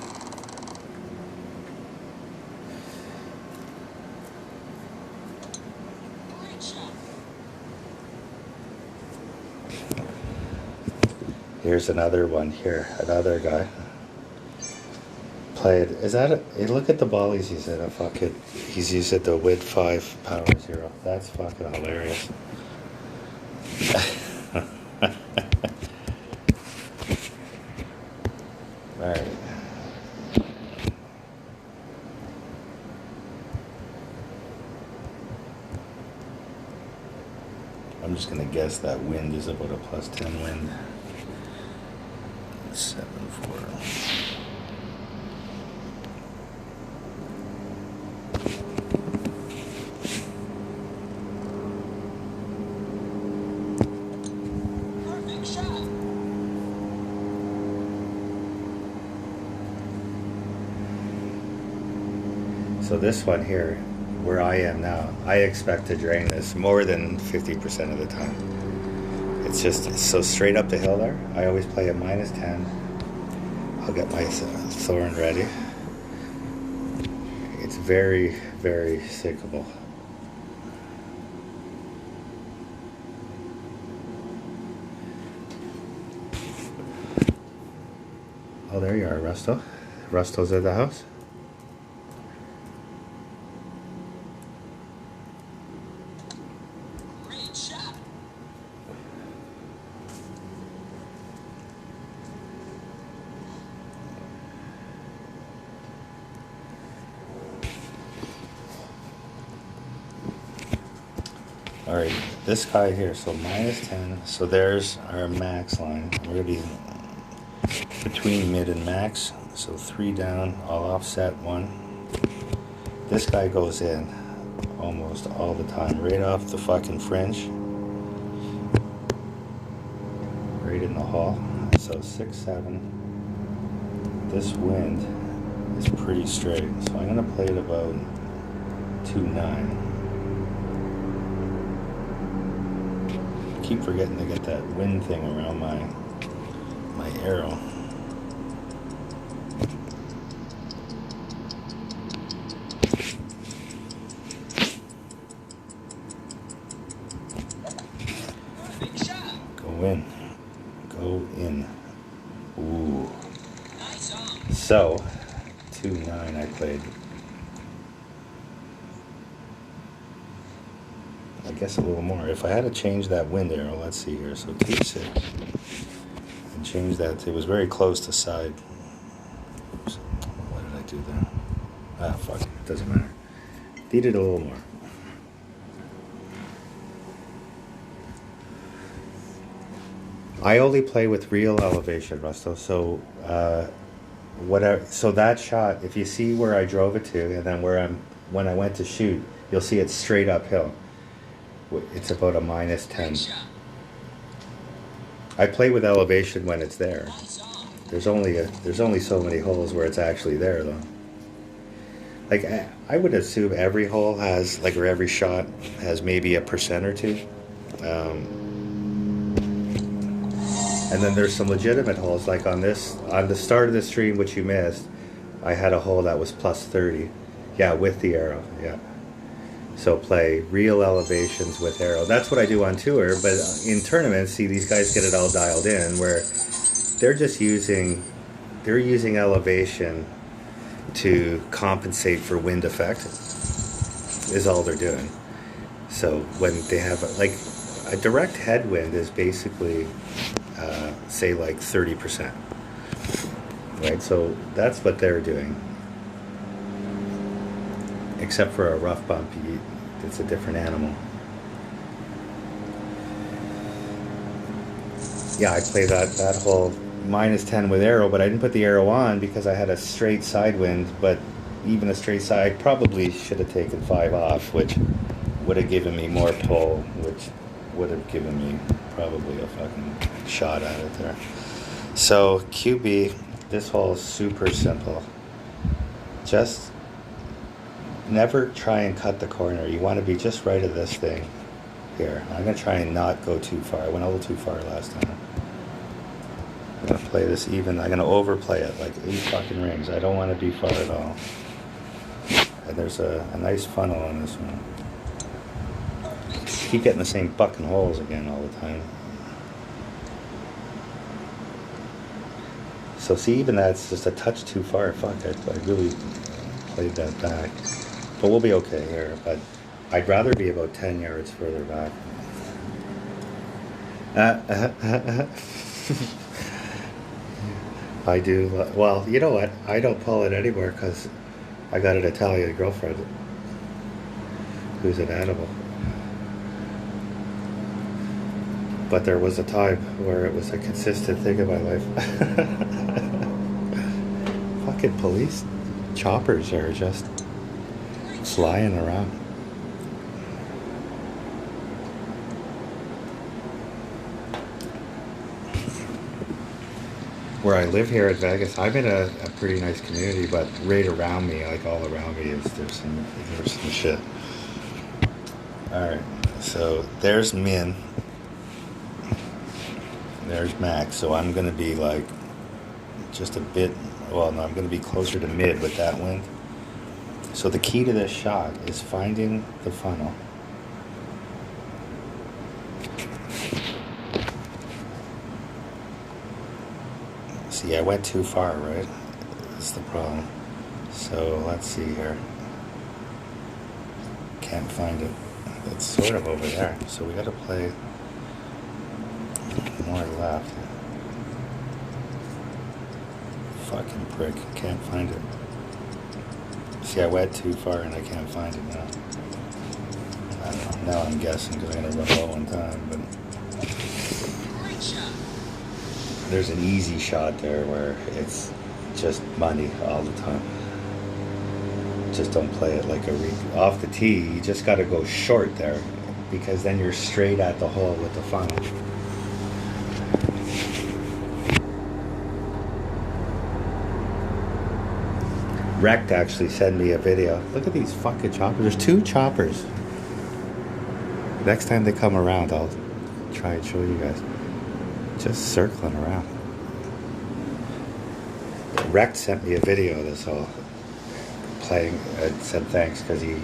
Here's another one here. Another guy. Played. Is that a... Hey, look at the ball he's using. He's using the WID 5 Power 0. That's fucking hilarious. Alright. I'm just gonna guess that wind is about a +10 wind. 7-4. So this one here, where I am now, I expect to drain this more than 50% of the time. It's just so straight up the hill there. I always play at -10. I'll get my thorn ready. It's very, very sinkable. Oh, there you are, Rusto. Rusto's at the house. Great shot. All right, this guy here, so -10. So there's our max line. We're gonna be between mid and max. So 3 down, I'll offset 1. This guy goes in almost all the time, right off the fucking fringe. Right in the hall. So 6, 7. This wind is pretty straight. So I'm gonna play it about 2, 9. Keep forgetting to get that wind thing around my arrow. Big shot. Go in. Go in. Ooh. Nice on. So 2, 9 I played. I guess a little more. If I had to change that wind arrow, let's see here. So 2, 6. And change that. It was very close to side. Oops. What did I do there? Ah, fuck it. Doesn't matter. Needed a little more. I only play with real elevation, Rusto. So, whatever. So that shot, if you see where I drove it to, and then when I went to shoot, you'll see it's straight uphill. It's about a -10. Big shot. I play with elevation when it's there. Nice on. There's only so many holes where it's actually there, though. Like I would assume every hole has, like, or every shot has maybe a percent or two. And then there's some legitimate holes, like on the start of the stream, which you missed. I had a hole that was +30. Yeah, with the arrow. Yeah. So play real elevations with arrow. That's what I do on tour, but in tournaments, see, these guys get it all dialed in, where they're just using elevation to compensate for wind effect, is all they're doing. So when they have, like, a direct headwind is basically, say, like 30%, right? So that's what they're doing. Except for a rough bump, it's a different animal. Yeah, I play that whole -10 with arrow, but I didn't put the arrow on because I had a straight side wind. But even a straight side, I probably should have taken 5 off, which would have given me more pull, which would have given me probably a fucking shot at it there. So QB, this hole is super simple. Just never try and cut the corner. You want to be just right of this thing here. I'm going to try and not go too far. I went a little too far last time. I'm going to play this even. I'm going to overplay it like 8 fucking rings. I don't want to be far at all. And there's a nice funnel on this one. Keep getting the same fucking holes again all the time. So see, even that's just a touch too far. Fuck, I really played that back. But we'll be okay here. But I'd rather be about 10 yards further back. I do. Well, you know what? I don't pull it anymore because I got an Italian girlfriend who's an animal. But there was a time where it was a consistent thing in my life. Fucking police choppers are just flying around. where I live here at Vegas, I'm in a pretty nice community, but right around me, like all around me, there's some shit. All right, so there's Min, there's Max. So I'm gonna be like just a bit. Well, no, I'm gonna be closer to mid with that wind. So the key to this shot is finding the funnel. See, I went too far, right? That's the problem. So let's see here. Can't find it. It's sort of over there. So we gotta play more left. Fucking prick. Can't find it. See, I went too far and I can't find it now. I don't know. Now I'm guessing because I'm gonna run low on time, but Great shot. there's an easy shot there where it's just money all the time. Just don't play it like off the tee. You just got to go short there, because then you're straight at the hole with the funnel. Rect actually sent me a video. Look at these fucking choppers. There's 2 choppers. Next time they come around, I'll try and show you guys. Just circling around. Rect sent me a video of this hole. Playing, said thanks because he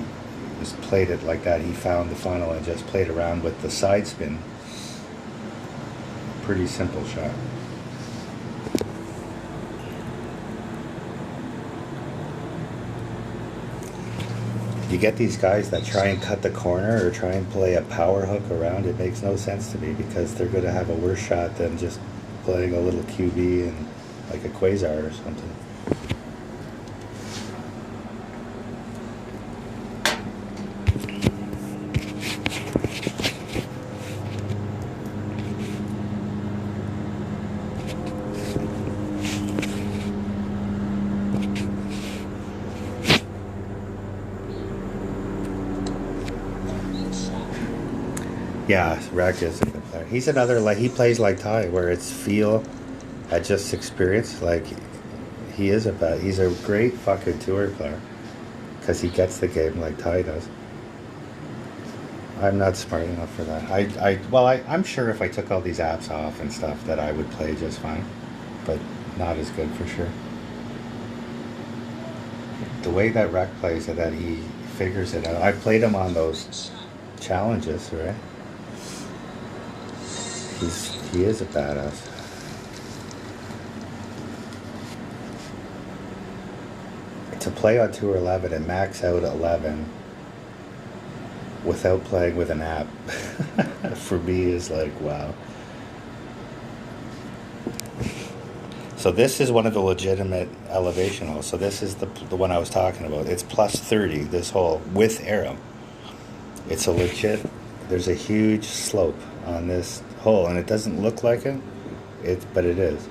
just played it like that. He found the funnel and just played around with the side spin. Pretty simple shot. You get these guys that try and cut the corner or try and play a power hook around. It makes no sense to me because they're going to have a worse shot than just playing a little QB and like a quasar or something. Yeah, Rack is a good player. He's another, like, he plays like Ty, where it's feel at just experience. Like, he's a great fucking tour player because he gets the game like Ty does. I'm not smart enough for that. I'm sure if I took all these apps off and stuff that I would play just fine, but not as good for sure. The way that Rack plays it, that he figures it out. I've played him on those challenges, right? He is a badass. To play on Tour 11 and max out 11 without playing with an app, for me is like, wow. So this is one of the legitimate elevation holes. So this is the one I was talking about. It's plus 30, this hole, with arrow. It's a legit, there's a huge slope on this hole, and it doesn't look like it, but it is.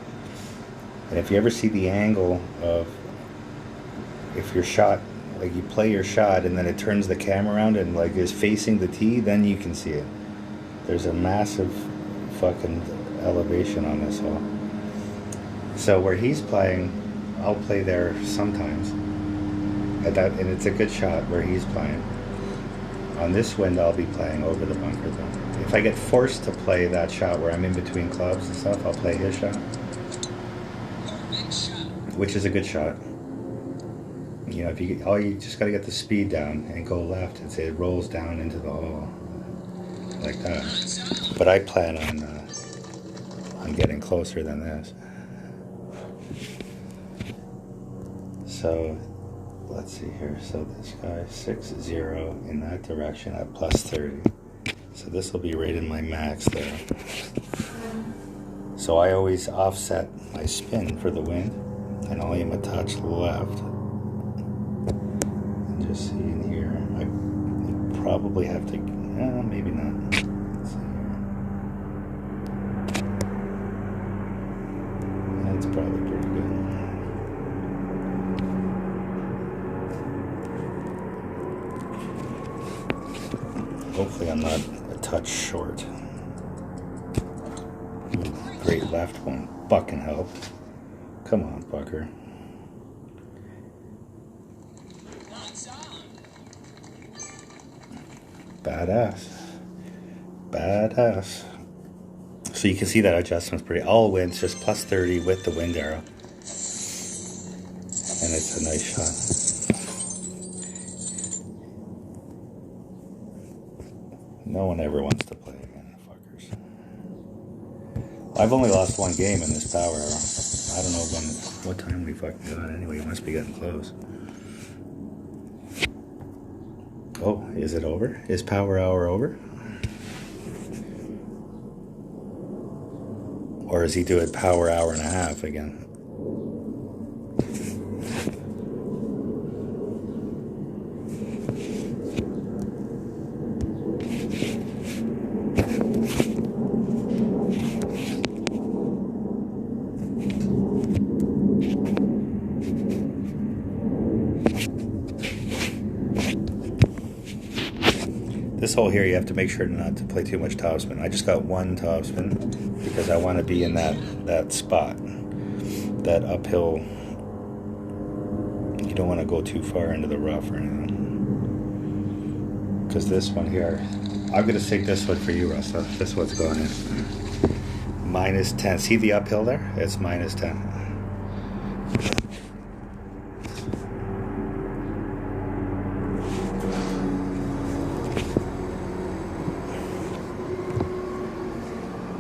And if you ever see the angle of, if your shot, like you play your shot and then it turns the camera around and like is facing the tee, then you can see it. There's a massive fucking elevation on this hole. So where he's playing, I'll play there sometimes. And it's a good shot where he's playing. On this wind, I'll be playing over the bunker though. If I get forced to play that shot where I'm in between clubs and stuff, I'll play his shot. Which is a good shot. You know, if you just got to get the speed down and go left, and say it rolls down into the hole like that. But I plan on getting closer than this. So let's see here. So this guy 6-0 in that direction at plus 30. So this will be right in my max there. So I always offset my spin for the wind, and I'll aim a touch left. And just see in here, I probably have to, maybe not. Let's see here. That's probably pretty good. Hopefully I'm not a touch short. Ooh, great left one. Fucking helped. Come on, fucker. Lights on. Badass. Badass. So you can see that adjustment's pretty. All winds just plus 30 with the wind arrow. And it's a nice shot. No one ever wants to play again, fuckers. I've only lost one game in this power hour. I don't know what time we fucking got anyway. It must be getting close. Oh, is it over? Is power hour over? Or is he doing power hour and a half again? This hole here, you have to make sure not to play too much topspin. I just got one topspin because I want to be in that spot, that uphill. You don't want to go too far into the rough or anything. Because this one here, I'm going to take this one for you, Russ. This one's going in. Minus 10. See the uphill there? It's minus 10.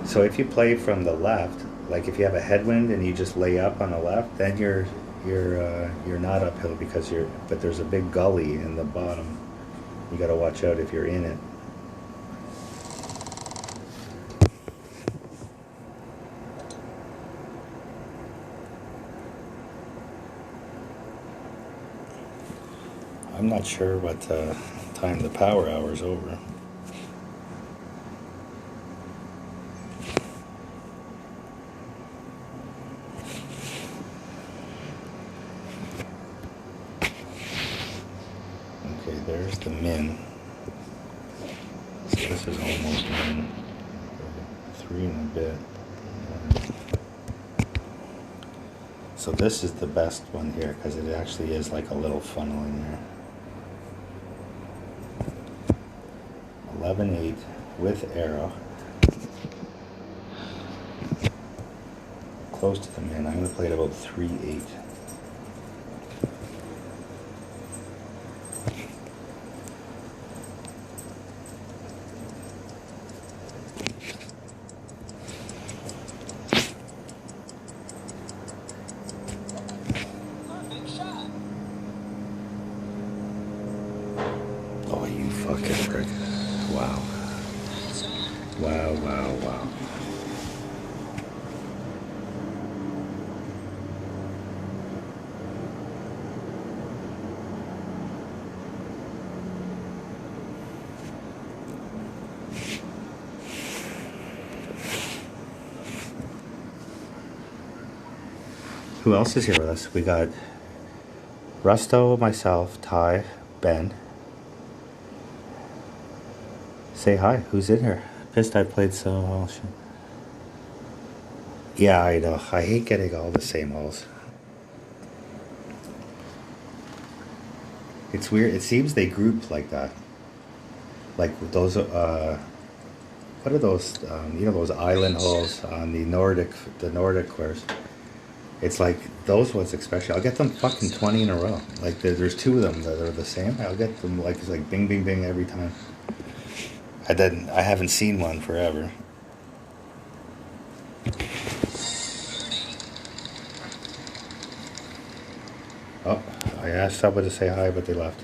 So if you play from the left, like if you have a headwind and you just lay up on the left, then you're not uphill because but there's a big gully in the bottom. You got to watch out if you're in it. I'm not sure what time the power hour's over. Okay, there's the min. So this is almost min. 3 and a bit. So this is the best one here because it actually is like a little funnel in there. 11.8 with arrow. Close to the min. I'm going to play it about 3.8. Perfect shot. Oh, you fucking prick. Wow. Lights on. Wow. Who else is here with us? We got Rusto, myself, Ty, Ben. Say hi. Who's in here? Pissed I played so well. Yeah, I know. I hate getting all the same holes. It's weird. It seems they group like that. Like those, what are those, those island holes on the Nordic course. It's like those ones especially. I'll get them fucking 20 in a row. Like there's 2 of them that are the same. I'll get them like, it's like bing, bing, bing every time. I haven't seen one forever. Oh, I asked someone to say hi, but they left.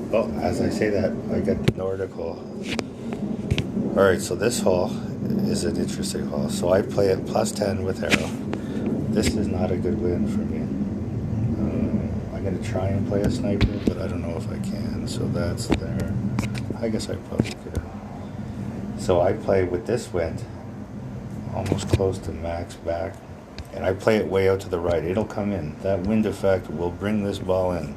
Well, as I say that, I get the Nordic hole. Alright, so this hole is an interesting hole. So I play it plus 10 with arrow. This is not a good win for me. I'm going to try and play a sniper, but I don't know if I can. So that's there. I guess I probably could. So I play with this wind, almost close to max back. And I play it way out to the right. It'll come in. That wind effect will bring this ball in.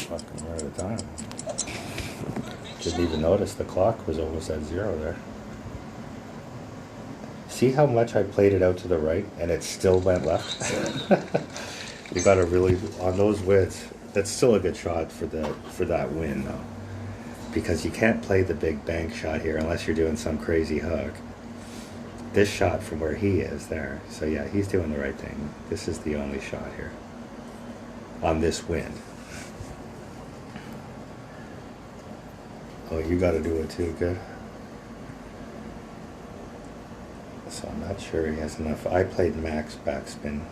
Fucking right at the time. Didn't even notice the clock was almost at 0 there. See how much I played it out to the right and it still went left? You gotta really, on those widths, that's still a good shot for that win though. Because you can't play the big bank shot here unless you're doing some crazy hook. This shot from where he is there. So yeah, he's doing the right thing. This is the only shot here. On this wind. Oh, you gotta do it too, good. So I'm not sure he has enough. I played max backspin.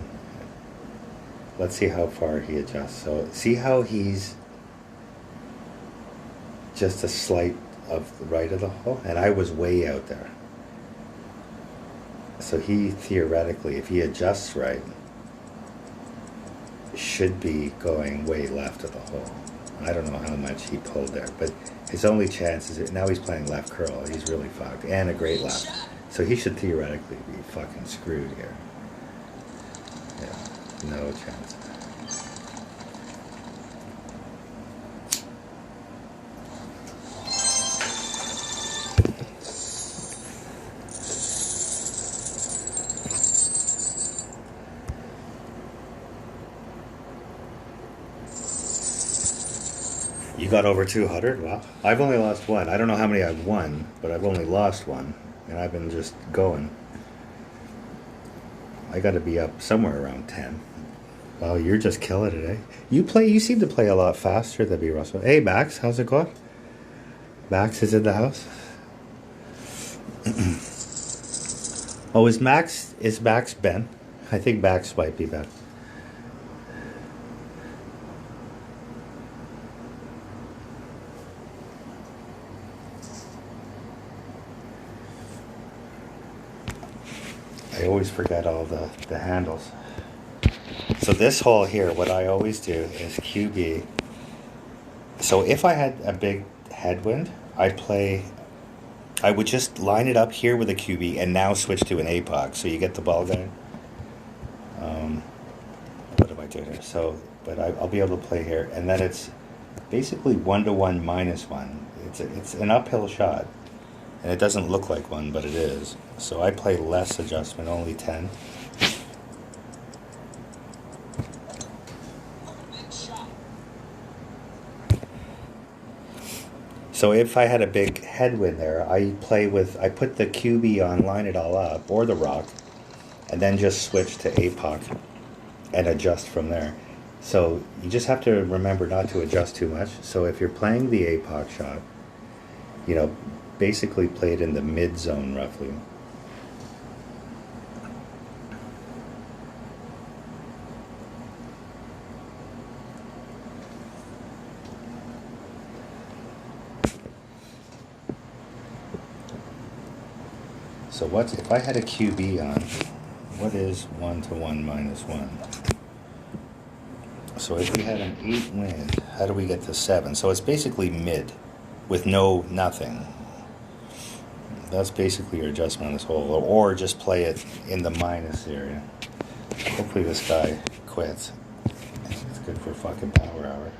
Let's see how far he adjusts. So see how he's just a slight of the right of the hole? And I was way out there. So he theoretically, if he adjusts right, should be going way left of the hole. I don't know how much he pulled there, but his only chance is, now he's playing left curl. He's really fucked. And a great left. So he should theoretically be fucking screwed here. Yeah, no chance. You got over 200? Wow. I've only lost one. I don't know how many I've won, but I've only lost one. And I've been just going. I got to be up somewhere around 10. Wow, you're just killing it, eh? You seem to play a lot faster than me, Russell. Hey, Max, how's it going? Max is in the house. Oh, is Max Ben? I think Max might be Ben. I always forget all the handles. So this hole here, what I always do is QB. So if I had a big headwind, I would just line it up here with a QB and now switch to an APOC. So you get the ball going. What am I doing here? So, but I'll be able to play here. And then it's basically 1-to-1 -1. It's an uphill shot. And it doesn't look like one, but it is. So I play less adjustment, only 10. So if I had a big headwind there, I put the QB on, line it all up, or the rock, and then just switch to APOC and adjust from there. So you just have to remember not to adjust too much. So if you're playing the APOC shot, basically play it in the mid zone roughly. So if I had a QB on, what is 1-to-1 -1? So if we had an 8 wind, how do we get to 7? So it's basically mid with nothing. That's basically your adjustment on this hole. Or just play it in the minus area. Hopefully this guy quits. It's good for fucking power hour.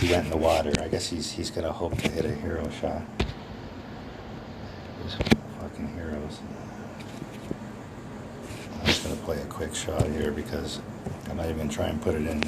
He went in the water. I guess he's gonna hope to hit a hero shot. These fucking heroes. I'm just gonna play a quick shot here because I might even try and put it in.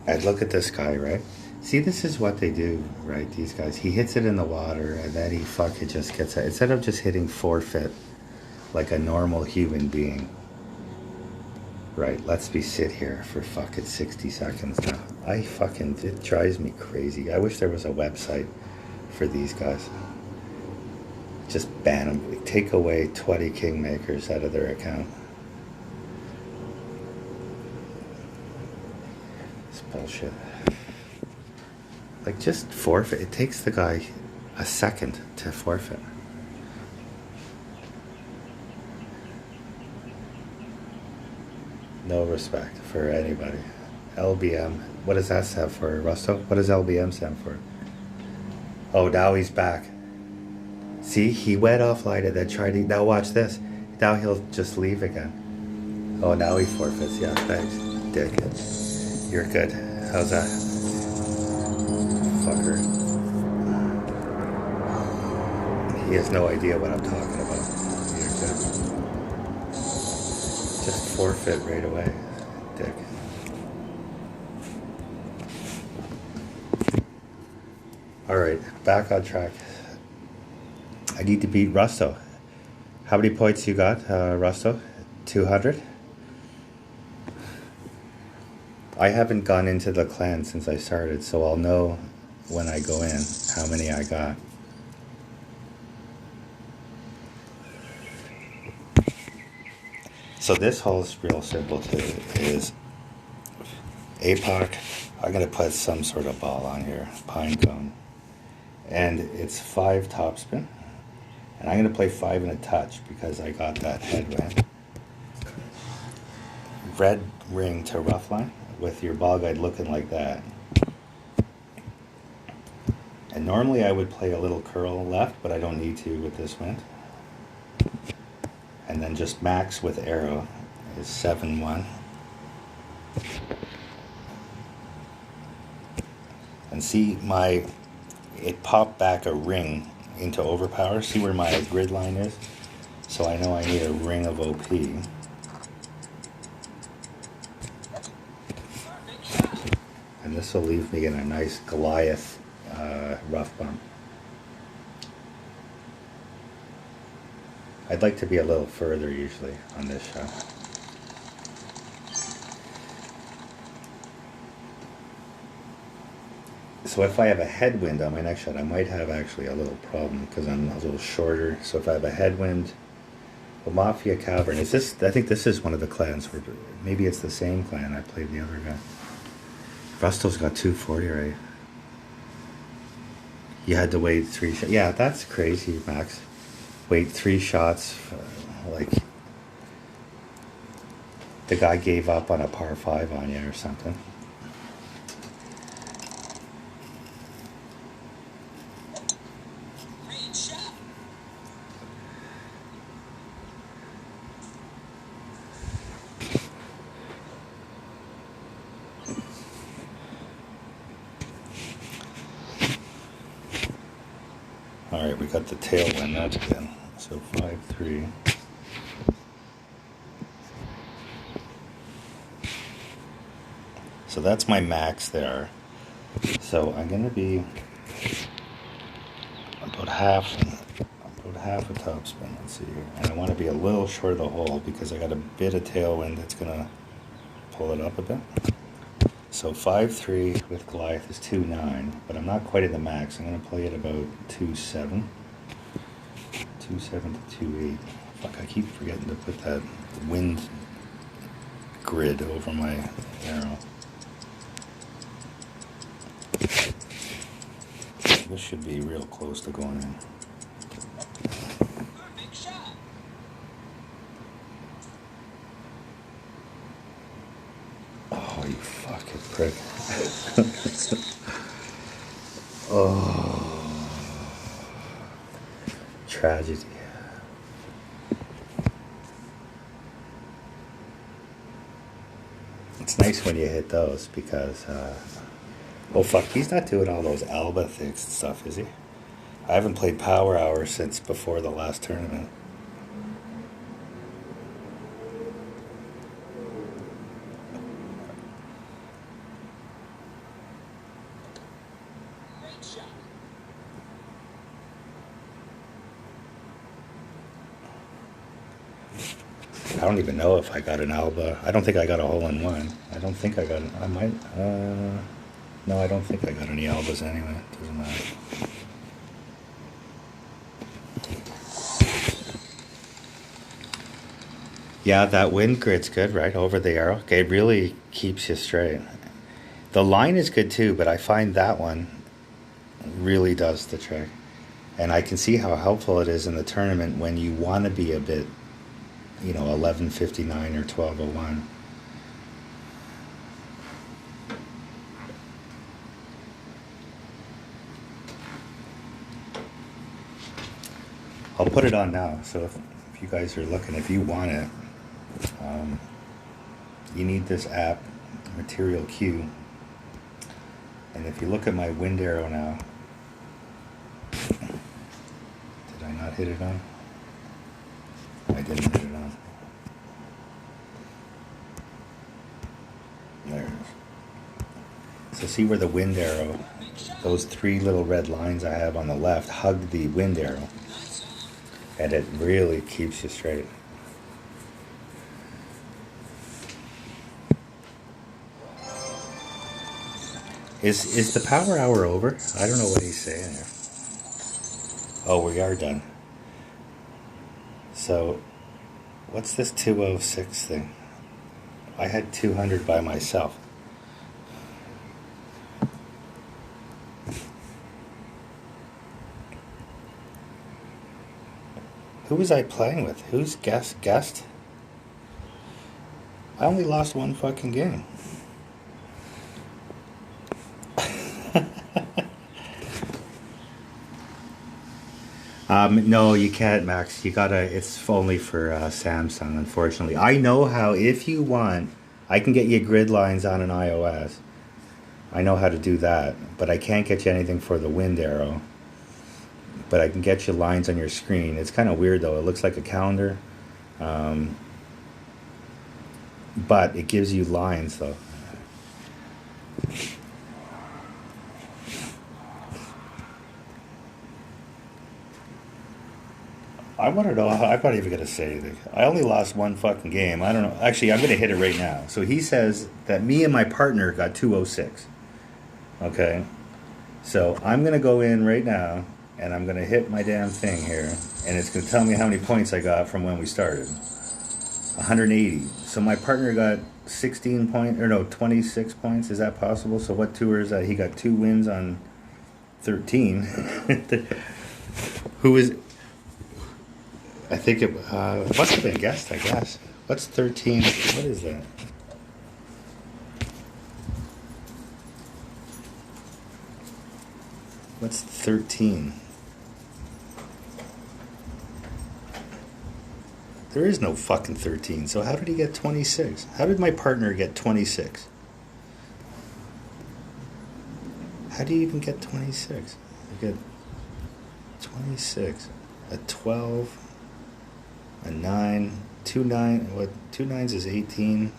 I'd look at this guy, right? See, this is what they do, right? These guys. He hits it in the water, and then he fucking just gets it. Instead of just hitting forfeit like a normal human being. Right, let's be sit here for fucking 60 seconds now. It drives me crazy. I wish there was a website for these guys. Just ban them. Take away 20 kingmakers out of their account. It's bullshit. Like, just forfeit. It takes the guy a second to forfeit. No respect for anybody. LBM. What does that stand for, Rusto? What does LBM stand for? Oh, now he's back. See, he went offline and then tried to... Now watch this. Now he'll just leave again. Oh, now he forfeits. Yeah, thanks, dick. You're good. How's that? Fucker. He has no idea what I'm talking about. You're good. Just forfeit right away, dick. Alright, back on track. I need to beat Rusto. How many points you got, Rusto? 200? I haven't gone into the clan since I started, so I'll know when I go in how many I got. So this hole is real simple too. Is APOC. I'm gonna put some sort of ball on here, pine cone, and it's 5 topspin, and I'm gonna play 5 in a touch because I got that headwind. Red ring to rough line with your ball guide looking like that. And normally I would play a little curl left, but I don't need to with this wind. And then just max with arrow is 7-1. And see it popped back a ring into overpower. See where my grid line is? So I know I need a ring of OP. And this will leave me in a nice Goliath rough bump. I'd like to be a little further usually on this shot. So if I have a headwind on my next shot, I might have actually a little problem because I'm a little shorter. So if I have a headwind, well, Mafia Cavern, is this, I think this is one of the clans where, maybe it's the same clan I played the other guy. Rusto's got 240, right? You had to wait 3 shots. Yeah, that's crazy, Max. Wait 3 shots, like the guy gave up on a par 5 on you or something. Great shot. All right, we got the tailwind. That's good. So 5-3. So that's my max there. So I'm gonna be about half a topspin. Let's see here, and I want to be a little short of the hole because I got a bit of tailwind that's gonna pull it up a bit. So 5-3 with Goliath is 2-9, but I'm not quite at the max. I'm gonna play it about 2-7. 2-7 to 2-8. Fuck, I keep forgetting to put that wind grid over my arrow. This should be real close to going in. Big shot. Oh, you fucking prick. Oh. Tragedy. It's nice when you hit those because, oh fuck, he's not doing all those Alba things and stuff, is he? I haven't played Power Hour since before the last tournament. shot. I don't even know if I got an Alba. I don't think I got a hole in one. I don't think I got. I might. No, I don't think I got any Albas anyway. Doesn't matter. Yeah, that wind grid's good, right? Over the arrow. Okay, it really keeps you straight. The line is good too, but I find that one really does the trick. And I can see how helpful it is in the tournament when you want to be a bit, 11:59 or 12:01. I'll put it on now. So if you guys are looking, if you want it, you need this app, Material Q. And if you look at my wind arrow now, did I not hit it on? I didn't hit it on. There it is. So see where the wind arrow, those three little red lines I have on the left hug the wind arrow. And it really keeps you straight. Is the power hour over? I don't know what he's saying here. Oh, we are done. So, what's this 206 thing? I had 200 by myself. Who was I playing with? Who's guest? I only lost one fucking game. No, you can't, Max. It's only for Samsung, unfortunately. I know how, if you want, I can get you grid lines on an iOS. I know how to do that, but I can't get you anything for the wind arrow. But I can get you lines on your screen. It's kind of weird though. It looks like a calendar. But it gives you lines though. I want to know how, I'm not even going to say anything. I only lost one fucking game. I don't know. Actually, I'm going to hit it right now. So he says that me and my partner got 206. Okay? So I'm going to go in right now and I'm going to hit my damn thing here. And it's going to tell me how many points I got from when we started. 180. So my partner got 26 points. Is that possible? So what tour is that? He got 2 wins on 13. Who is... I think it must have been guessed, I guess. What's 13? What is that? What's 13? There is no fucking 13. So how did he get 26? How did my partner get 26? How do you even get 26? You get 26. A 12. A 9, 2 9, what, 2 9s is 18.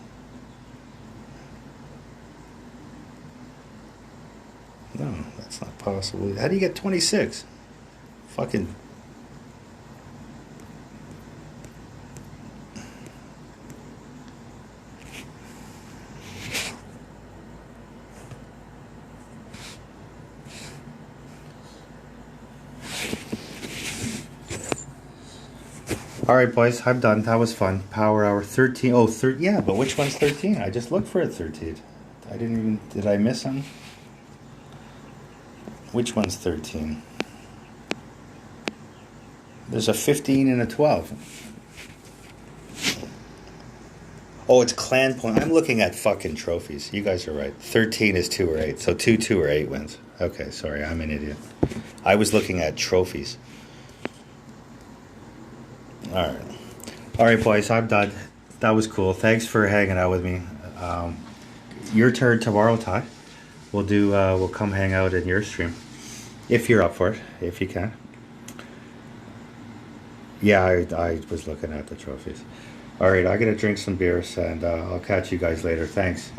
No, that's not possible. How do you get 26? Fucking. All right, boys, I'm done. That was fun. Power hour 13. Oh, yeah, but which one's 13? I just looked for a 13. I didn't even... Did I miss them? Which one's 13? There's a 15 and a 12. Oh, it's clan point. I'm looking at fucking trophies. You guys are right. 13 is 2 or 8. So 2 or 8 wins. Okay, sorry. I'm an idiot. I was looking at trophies. All right, boys, I'm done. That was cool. Thanks for hanging out with me. Your turn tomorrow, Ty. We'll come hang out in your stream if you're up for it, if you can. Yeah, I was looking at the trophies. All right, I gotta drink some beers, and I'll catch you guys later. Thanks.